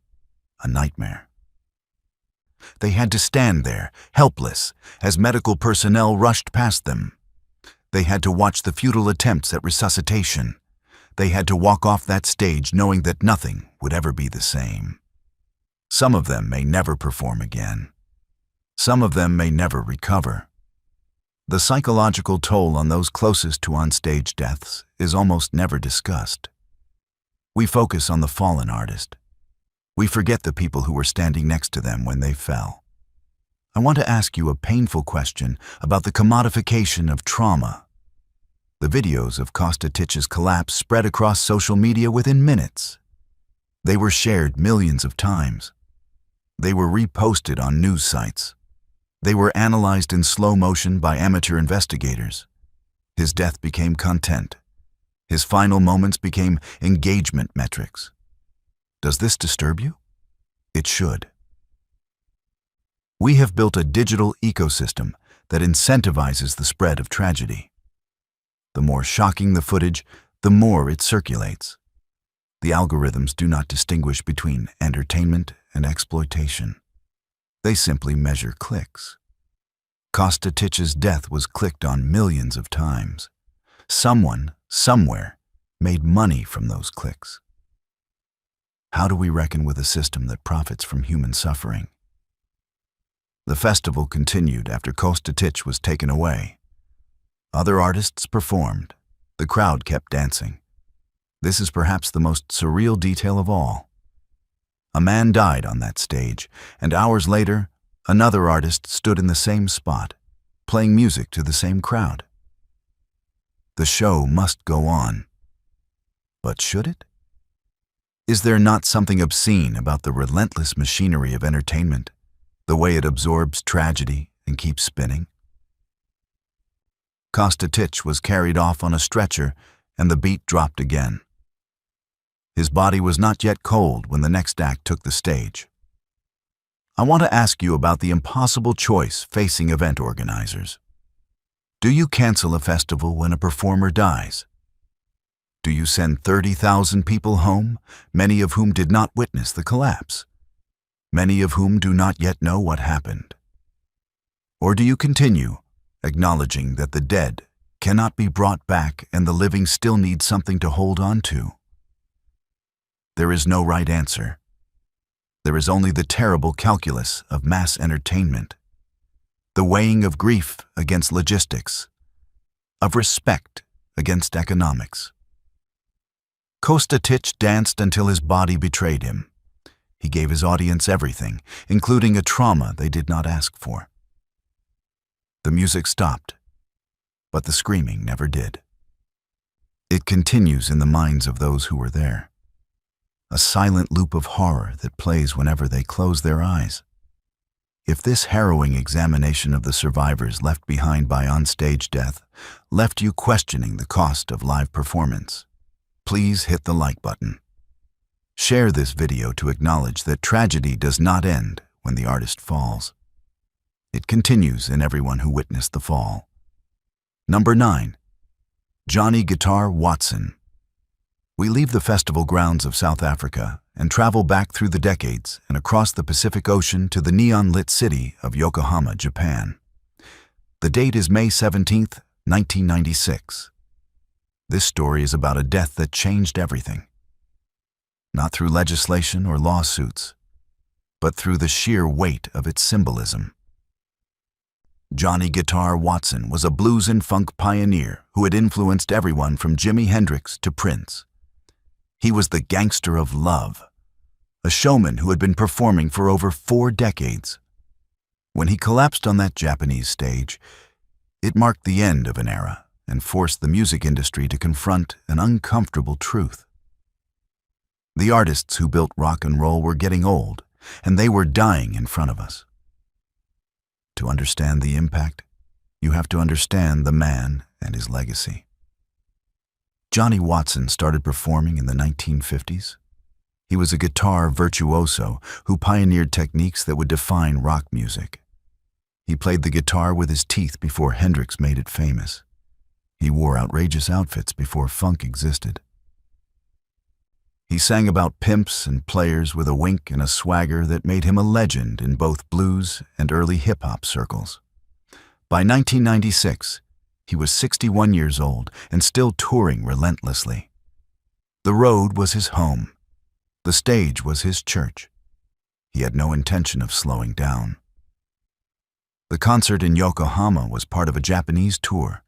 a nightmare. They had to stand there, helpless, as medical personnel rushed past them. They had to watch the futile attempts at resuscitation. They had to walk off that stage knowing that nothing would ever be the same. Some of them may never perform again. Some of them may never recover. The psychological toll on those closest to on-stage deaths is almost never discussed. We focus on the fallen artist. We forget the people who were standing next to them when they fell. I want to ask you a painful question about the commodification of trauma. The videos of Costa Titch's collapse spread across social media within minutes. They were shared millions of times. They were reposted on news sites. They were analyzed in slow motion by amateur investigators. His death became content. His final moments became engagement metrics. Does this disturb you? It should. We have built a digital ecosystem that incentivizes the spread of tragedy. The more shocking the footage, the more it circulates. The algorithms do not distinguish between entertainment and exploitation. They simply measure clicks. Costa Titch's death was clicked on millions of times. Someone, somewhere, made money from those clicks. How do we reckon with a system that profits from human suffering? The festival continued after Costa Titch was taken away. Other artists performed. The crowd kept dancing. This is perhaps the most surreal detail of all. A man died on that stage, and hours later, another artist stood in the same spot, playing music to the same crowd. The show must go on. But should it? Is there not something obscene about the relentless machinery of entertainment, the way it absorbs tragedy and keeps spinning? Costa Titch was carried off on a stretcher, and the beat dropped again. His body was not yet cold when the next act took the stage. I want to ask you about the impossible choice facing event organizers. Do you cancel a festival when a performer dies? Do you send 30,000 people home, many of whom did not witness the collapse? Many of whom do not yet know what happened? Or do you continue, acknowledging that the dead cannot be brought back and the living still need something to hold on to? There is no right answer. There is only the terrible calculus of mass entertainment, the weighing of grief against logistics, of respect against economics. Costa Titch danced until his body betrayed him. He gave his audience everything, including a trauma they did not ask for. The music stopped, but the screaming never did. It continues in the minds of those who were there, a silent loop of horror that plays whenever they close their eyes. If this harrowing examination of the survivors left behind by onstage death left you questioning the cost of live performance, please hit the like button. Share this video to acknowledge that tragedy does not end when the artist falls. It continues in everyone who witnessed the fall. Number 9. Johnny Guitar Watson. We leave the festival grounds of South Africa and travel back through the decades and across the Pacific Ocean to the neon-lit city of Yokohama, Japan. The date is May 17, 1996. This story is about a death that changed everything. Not through legislation or lawsuits, but through the sheer weight of its symbolism. Johnny Guitar Watson was a blues and funk pioneer who had influenced everyone from Jimi Hendrix to Prince. He was the gangster of love, a showman who had been performing for over 4 decades. When he collapsed on that Japanese stage, it marked the end of an era and forced the music industry to confront an uncomfortable truth. The artists who built rock and roll were getting old, and they were dying in front of us. To understand the impact, you have to understand the man and his legacy. Johnny Watson started performing in the 1950s. He was a guitar virtuoso who pioneered techniques that would define rock music. He played the guitar with his teeth before Hendrix made it famous. He wore outrageous outfits before funk existed. He sang about pimps and players with a wink and a swagger that made him a legend in both blues and early hip-hop circles. By 1996, he was 61 years old and still touring relentlessly. The road was his home. The stage was his church. He had no intention of slowing down. The concert in Yokohama was part of a Japanese tour,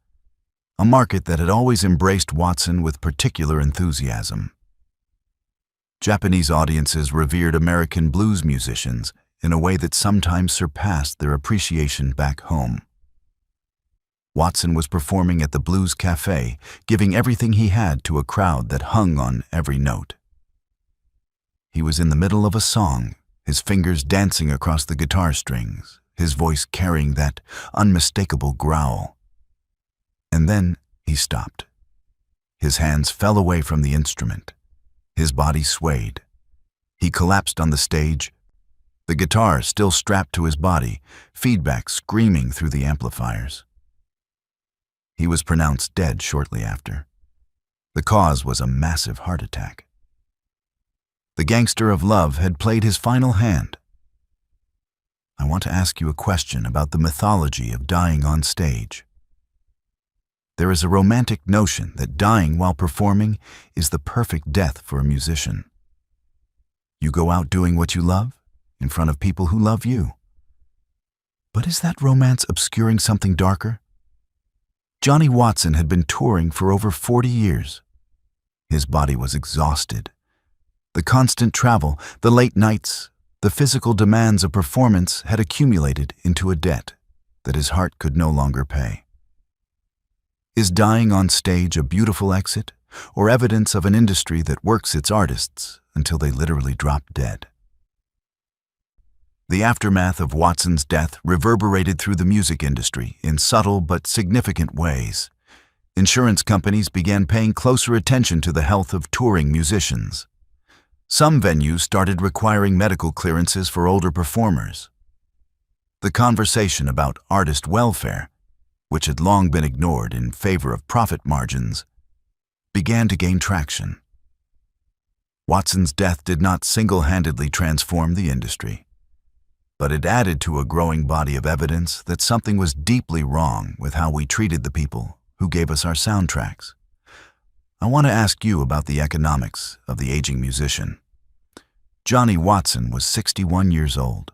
a market that had always embraced Watson with particular enthusiasm. Japanese audiences revered American blues musicians in a way that sometimes surpassed their appreciation back home. Watson was performing at the Blues Cafe, giving everything he had to a crowd that hung on every note. He was in the middle of a song, his fingers dancing across the guitar strings, his voice carrying that unmistakable growl. And then he stopped. His hands fell away from the instrument. His body swayed. He collapsed on the stage, the guitar still strapped to his body, feedback screaming through the amplifiers. He was pronounced dead shortly after. The cause was a massive heart attack. The gangster of love had played his final hand. I want to ask you a question about the mythology of dying on stage. There is a romantic notion that dying while performing is the perfect death for a musician. You go out doing what you love, in front of people who love you. But is that romance obscuring something darker? Johnny Watson had been touring for over 40 years. His body was exhausted. The constant travel, the late nights, the physical demands of performance had accumulated into a debt that his heart could no longer pay. Is dying on stage a beautiful exit, or evidence of an industry that works its artists until they literally drop dead? The aftermath of Watson's death reverberated through the music industry in subtle but significant ways. Insurance companies began paying closer attention to the health of touring musicians. Some venues started requiring medical clearances for older performers. The conversation about artist welfare, which had long been ignored in favor of profit margins, began to gain traction. Watson's death did not single-handedly transform the industry, but it added to a growing body of evidence that something was deeply wrong with how we treated the people who gave us our soundtracks. I want to ask you about the economics of the aging musician. Johnny Watson was 61 years old.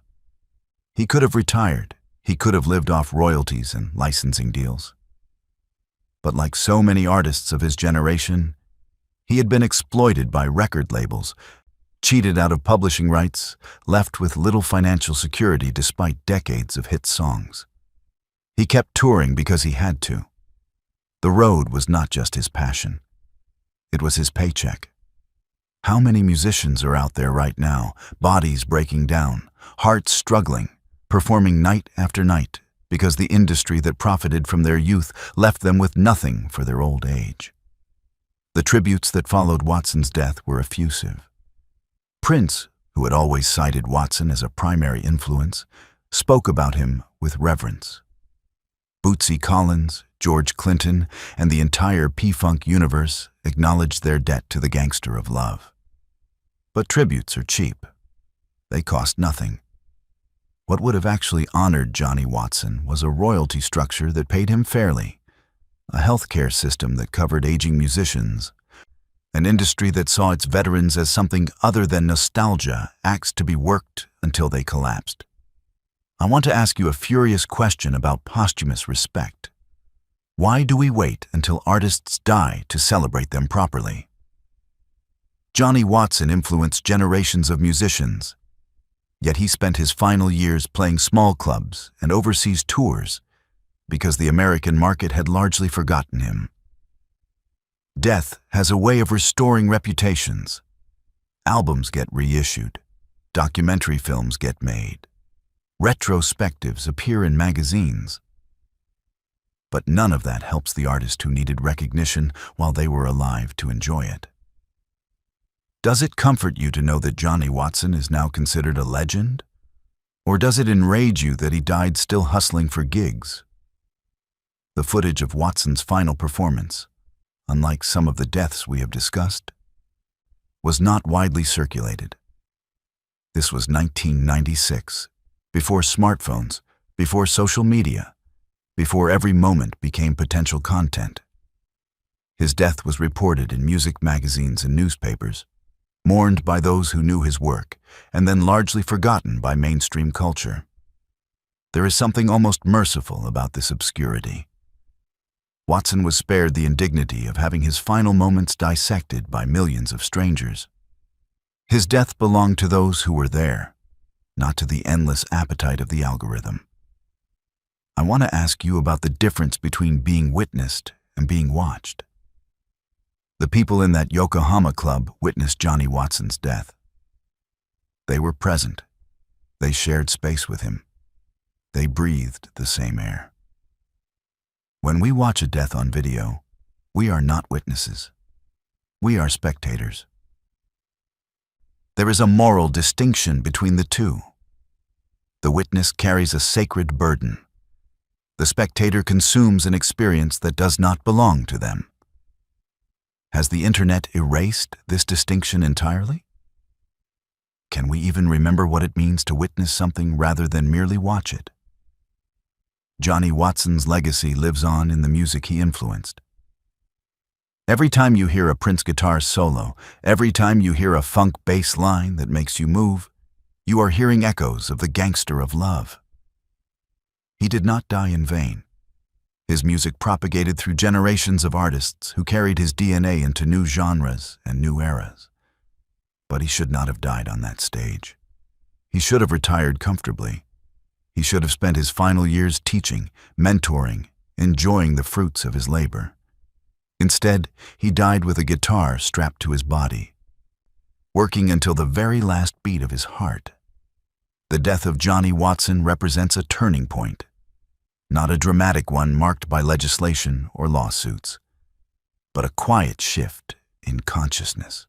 He could have retired. He could have lived off royalties and licensing deals. But like so many artists of his generation, he had been exploited by record labels, cheated out of publishing rights, left with little financial security despite decades of hit songs. He kept touring because he had to. The road was not just his passion. It was his paycheck. How many musicians are out there right now, bodies breaking down, hearts struggling, performing night after night because the industry that profited from their youth left them with nothing for their old age? The tributes that followed Watson's death were effusive. Prince, who had always cited Watson as a primary influence, spoke about him with reverence. Bootsy Collins, George Clinton, and the entire P-Funk universe acknowledged their debt to the gangster of love. But tributes are cheap. They cost nothing. What would have actually honored Johnny Watson was a royalty structure that paid him fairly, a healthcare system that covered aging musicians, an industry that saw its veterans as something other than nostalgia, acts to be worked until they collapsed. I want to ask you a furious question about posthumous respect. Why do we wait until artists die to celebrate them properly? Johnny Watson influenced generations of musicians, yet he spent his final years playing small clubs and overseas tours because the American market had largely forgotten him. Death has a way of restoring reputations. Albums get reissued, documentary films get made, retrospectives appear in magazines. But none of that helps the artist who needed recognition while they were alive to enjoy it. Does it comfort you to know that Johnny Watson is now considered a legend? Or does it enrage you that he died still hustling for gigs? The footage of Watson's final performance, unlike some of the deaths we have discussed, was not widely circulated. This was 1996, before smartphones, before social media, before every moment became potential content. His death was reported in music magazines and newspapers, mourned by those who knew his work, and then largely forgotten by mainstream culture. There is something almost merciful about this obscurity. Watson was spared the indignity of having his final moments dissected by millions of strangers. His death belonged to those who were there, not to the endless appetite of the algorithm. I want to ask you about the difference between being witnessed and being watched. The people in that Yokohama club witnessed Johnny Watson's death. They were present. They shared space with him. They breathed the same air. When we watch a death on video, we are not witnesses. We are spectators. There is a moral distinction between the two. The witness carries a sacred burden. The spectator consumes an experience that does not belong to them. Has the internet erased this distinction entirely? Can we even remember what it means to witness something rather than merely watch it? Johnny Watson's legacy lives on in the music he influenced. Every time you hear a Prince guitar solo, every time you hear a funk bass line that makes you move, you are hearing echoes of the gangster of love. He did not die in vain. His music propagated through generations of artists who carried his DNA into new genres and new eras. But he should not have died on that stage. He should have retired comfortably. He should have spent his final years teaching, mentoring, enjoying the fruits of his labor. Instead, he died with a guitar strapped to his body, working until the very last beat of his heart. The death of Johnny Watson represents a turning point, not a dramatic one marked by legislation or lawsuits, but a quiet shift in consciousness.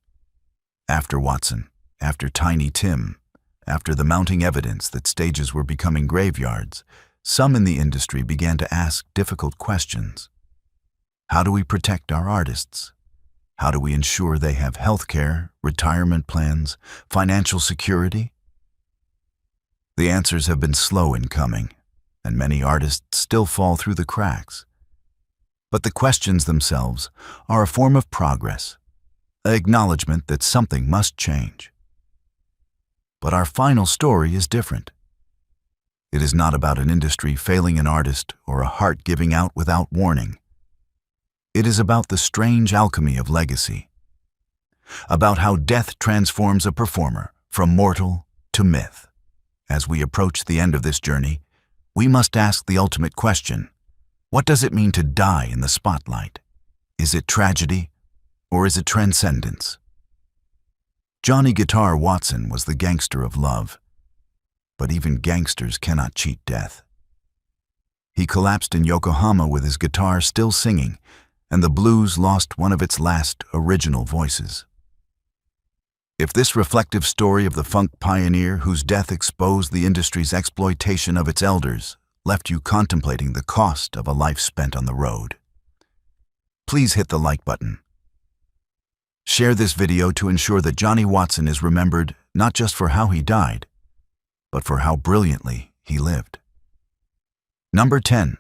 After Watson, after Tiny Tim, after the mounting evidence that stages were becoming graveyards, some in the industry began to ask difficult questions. How do we protect our artists? How do we ensure they have health care, retirement plans, financial security? The answers have been slow in coming, and many artists still fall through the cracks. But the questions themselves are a form of progress, an acknowledgement that something must change. But our final story is different. It is not about an industry failing an artist or a heart giving out without warning. It is about the strange alchemy of legacy, about how death transforms a performer from mortal to myth. As we approach the end of this journey, we must ask the ultimate question. What does it mean to die in the spotlight? Is it tragedy, or is it transcendence? Johnny Guitar Watson was the gangster of love, but even gangsters cannot cheat death. He collapsed in Yokohama with his guitar still singing, and the blues lost one of its last original voices. If this reflective story of the funk pioneer whose death exposed the industry's exploitation of its elders left you contemplating the cost of a life spent on the road, please hit the like button. Share this video to ensure that Johnny Watson is remembered not just for how he died, but for how brilliantly he lived. Number 10.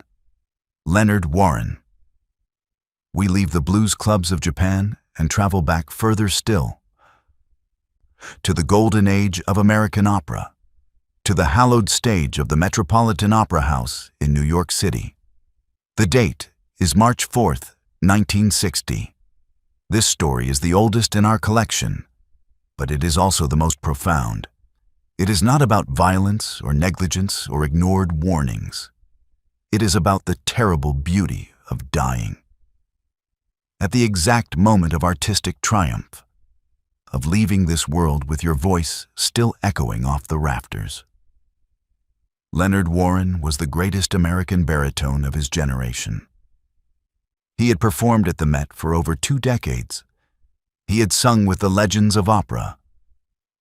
Leonard Warren. We leave the blues clubs of Japan and travel back further still, to the golden age of American opera, to the hallowed stage of the Metropolitan Opera House in New York City. The date is March 4th, 1960. This story is the oldest in our collection, but it is also the most profound. It is not about violence or negligence or ignored warnings. It is about the terrible beauty of dying. At the exact moment of artistic triumph, of leaving this world with your voice still echoing off the rafters. Leonard Warren was the greatest American baritone of his generation. He had performed at the Met for over 2 decades. He had sung with the legends of opera.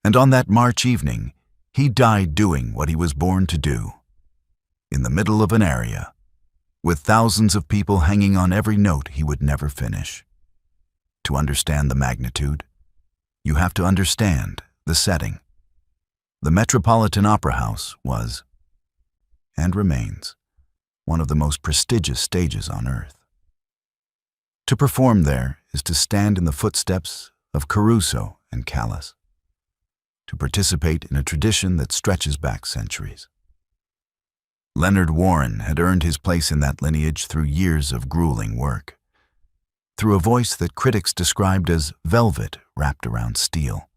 And on that March evening, he died doing what he was born to do. In the middle of an area, with thousands of people hanging on every note he would never finish. To understand the magnitude, you have to understand the setting. The Metropolitan Opera House was, and remains, one of the most prestigious stages on earth. To perform there is to stand in the footsteps of Caruso and Callas, to participate in a tradition that stretches back centuries. Leonard Warren had earned his place in that lineage through years of grueling work, through a voice that critics described as velvet wrapped around steel.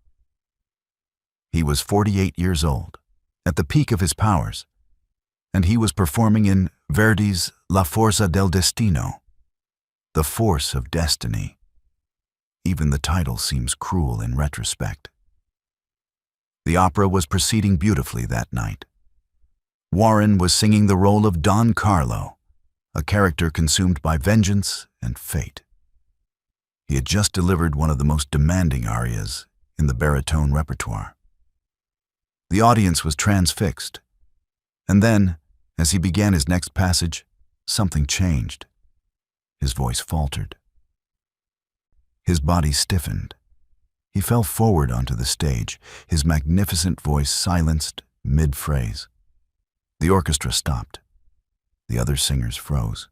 He was 48 years old, at the peak of his powers, and he was performing in Verdi's La Forza del Destino, the force of destiny. Even the title seems cruel in retrospect. The opera was proceeding beautifully that night. Warren was singing the role of Don Carlo, a character consumed by vengeance and fate. He had just delivered one of the most demanding arias in the baritone repertoire. The audience was transfixed, and then, as he began his next passage, something changed. His voice faltered. His body stiffened. He fell forward onto the stage, his magnificent voice silenced mid-phrase. The orchestra stopped. The other singers froze.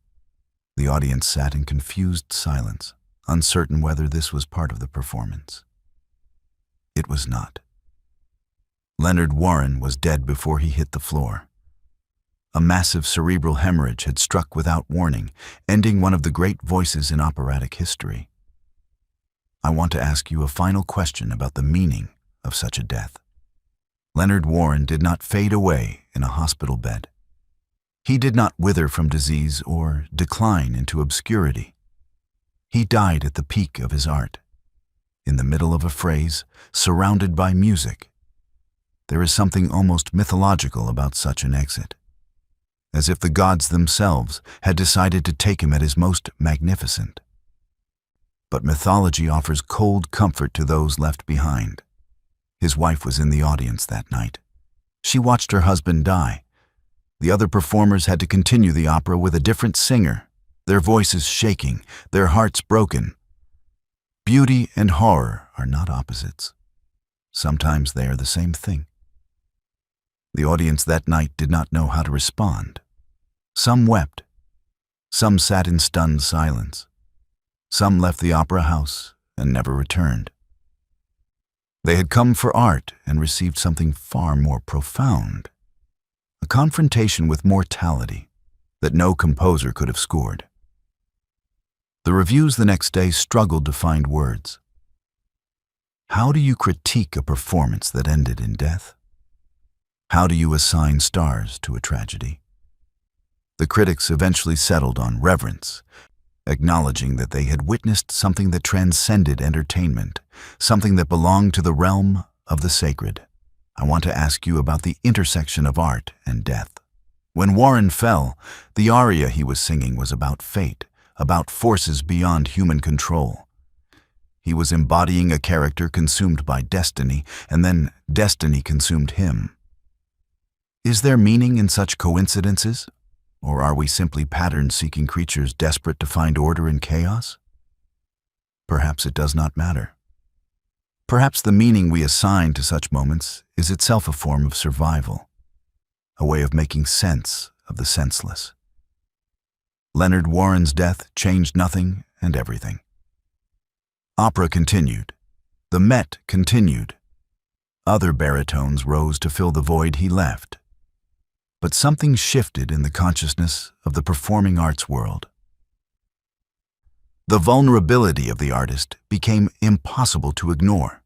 The audience sat in confused silence, uncertain whether this was part of the performance. It was not. Leonard Warren was dead before he hit the floor. A massive cerebral hemorrhage had struck without warning, ending one of the great voices in operatic history. I want to ask you a final question about the meaning of such a death. Leonard Warren did not fade away in a hospital bed. He did not wither from disease or decline into obscurity. He died at the peak of his art, in the middle of a phrase, surrounded by music. There is something almost mythological about such an exit, as if the gods themselves had decided to take him at his most magnificent. But mythology offers cold comfort to those left behind. His wife was in the audience that night. She watched her husband die. The other performers had to continue the opera with a different singer, their voices shaking, their hearts broken. Beauty and horror are not opposites. Sometimes they are the same thing. The audience that night did not know how to respond. Some wept. Some sat in stunned silence. Some left the opera house and never returned. They had come for art and received something far more profound, a confrontation with mortality that no composer could have scored. The reviews the next day struggled to find words. How do you critique a performance that ended in death? How do you assign stars to a tragedy? The critics eventually settled on reverence, acknowledging that they had witnessed something that transcended entertainment, something that belonged to the realm of the sacred. I want to ask you about the intersection of art and death. When Warren fell, the aria he was singing was about fate, about forces beyond human control. He was embodying a character consumed by destiny, and then destiny consumed him. Is there meaning in such coincidences? Or are we simply pattern-seeking creatures desperate to find order in chaos? Perhaps it does not matter. Perhaps the meaning we assign to such moments is itself a form of survival, a way of making sense of the senseless. Leonard Warren's death changed nothing and everything. Opera continued. The Met continued. Other baritones rose to fill the void he left. But something shifted in the consciousness of the performing arts world. The vulnerability of the artist became impossible to ignore.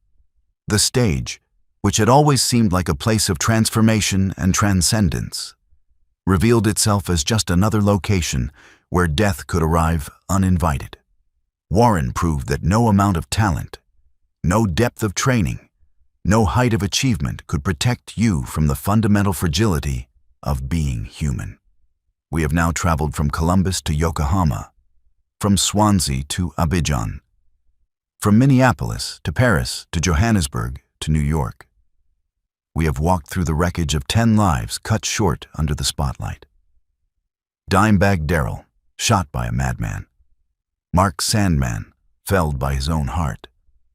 The stage, which had always seemed like a place of transformation and transcendence, revealed itself as just another location where death could arrive uninvited. Warren proved that no amount of talent, no depth of training, no height of achievement could protect you from the fundamental fragility of being human. We have now traveled from Columbus to Yokohama, from Swansea to Abidjan, from Minneapolis to Paris to Johannesburg to New York. We have walked through the wreckage of 10 lives cut short under the spotlight. Dimebag Darrell, shot by a madman. Mark Sandman, felled by his own heart.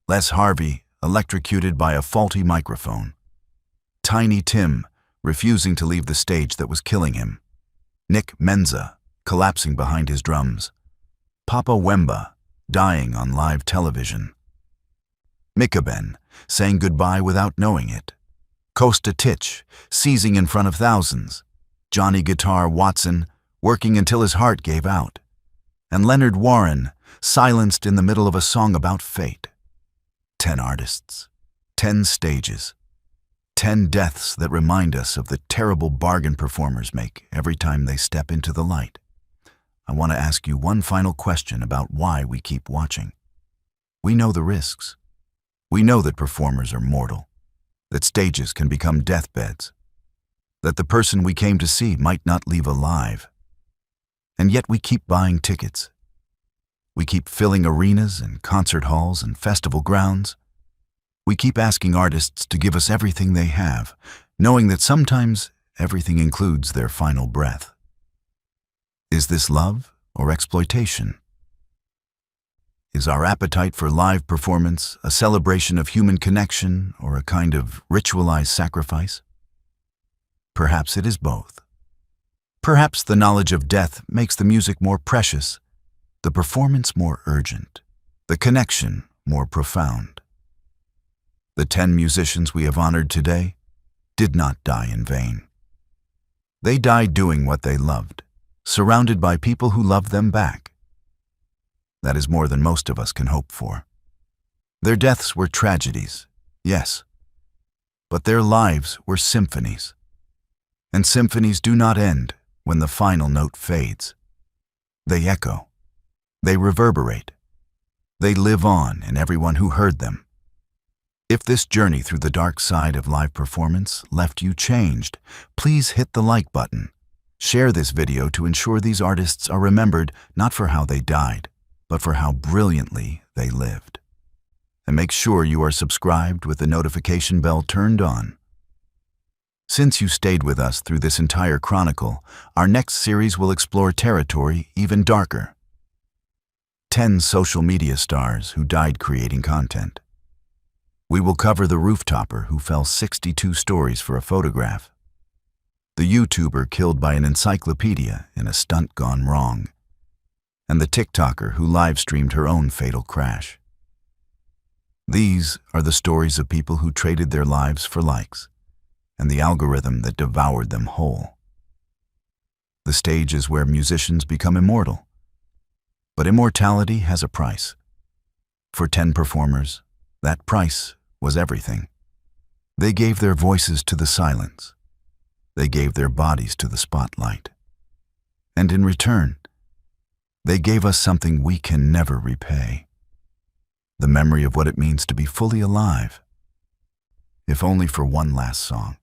Les Harvey, electrocuted by a faulty microphone. Tiny Tim, refusing to leave the stage that was killing him. Nick Menza, collapsing behind his drums. Papa Wemba, dying on live television. Mikaben, saying goodbye without knowing it. Costa Titch, seizing in front of thousands. Johnny Guitar Watson, working until his heart gave out. And Leonard Warren, silenced in the middle of a song about fate. 10 artists, 10 stages, 10 deaths that remind us of the terrible bargain performers make every time they step into the light. I want to ask you one final question about why we keep watching. We know the risks. We know that performers are mortal, that stages can become deathbeds, that the person we came to see might not leave alive. And yet we keep buying tickets. We keep filling arenas and concert halls and festival grounds. We keep asking artists to give us everything they have, knowing that sometimes everything includes their final breath. Is this love or exploitation? Is our appetite for live performance a celebration of human connection or a kind of ritualized sacrifice? Perhaps it is both. Perhaps the knowledge of death makes the music more precious, the performance more urgent, the connection more profound. The 10 musicians we have honored today did not die in vain. They died doing what they loved, surrounded by people who loved them back. That is more than most of us can hope for. Their deaths were tragedies, yes, but their lives were symphonies. And symphonies do not end when the final note fades. They echo. They reverberate. They live on in everyone who heard them. If this journey through the dark side of live performance left you changed, please hit the like button. Share this video to ensure these artists are remembered not for how they died, but for how brilliantly they lived. And make sure you are subscribed with the notification bell turned on. Since you stayed with us through this entire chronicle, our next series will explore territory even darker. 10 social media stars who died creating content. We will cover the rooftopper who fell 62 stories for a photograph, the YouTuber killed by an encyclopedia in a stunt gone wrong, and the TikToker who live-streamed her own fatal crash. These are the stories of people who traded their lives for likes, and the algorithm that devoured them whole. The stage is where musicians become immortal, but immortality has a price. For 10 performers, that price was everything. They gave their voices to the silence. They gave their bodies to the spotlight. And in return, they gave us something we can never repay. The memory of what it means to be fully alive, if only for one last song.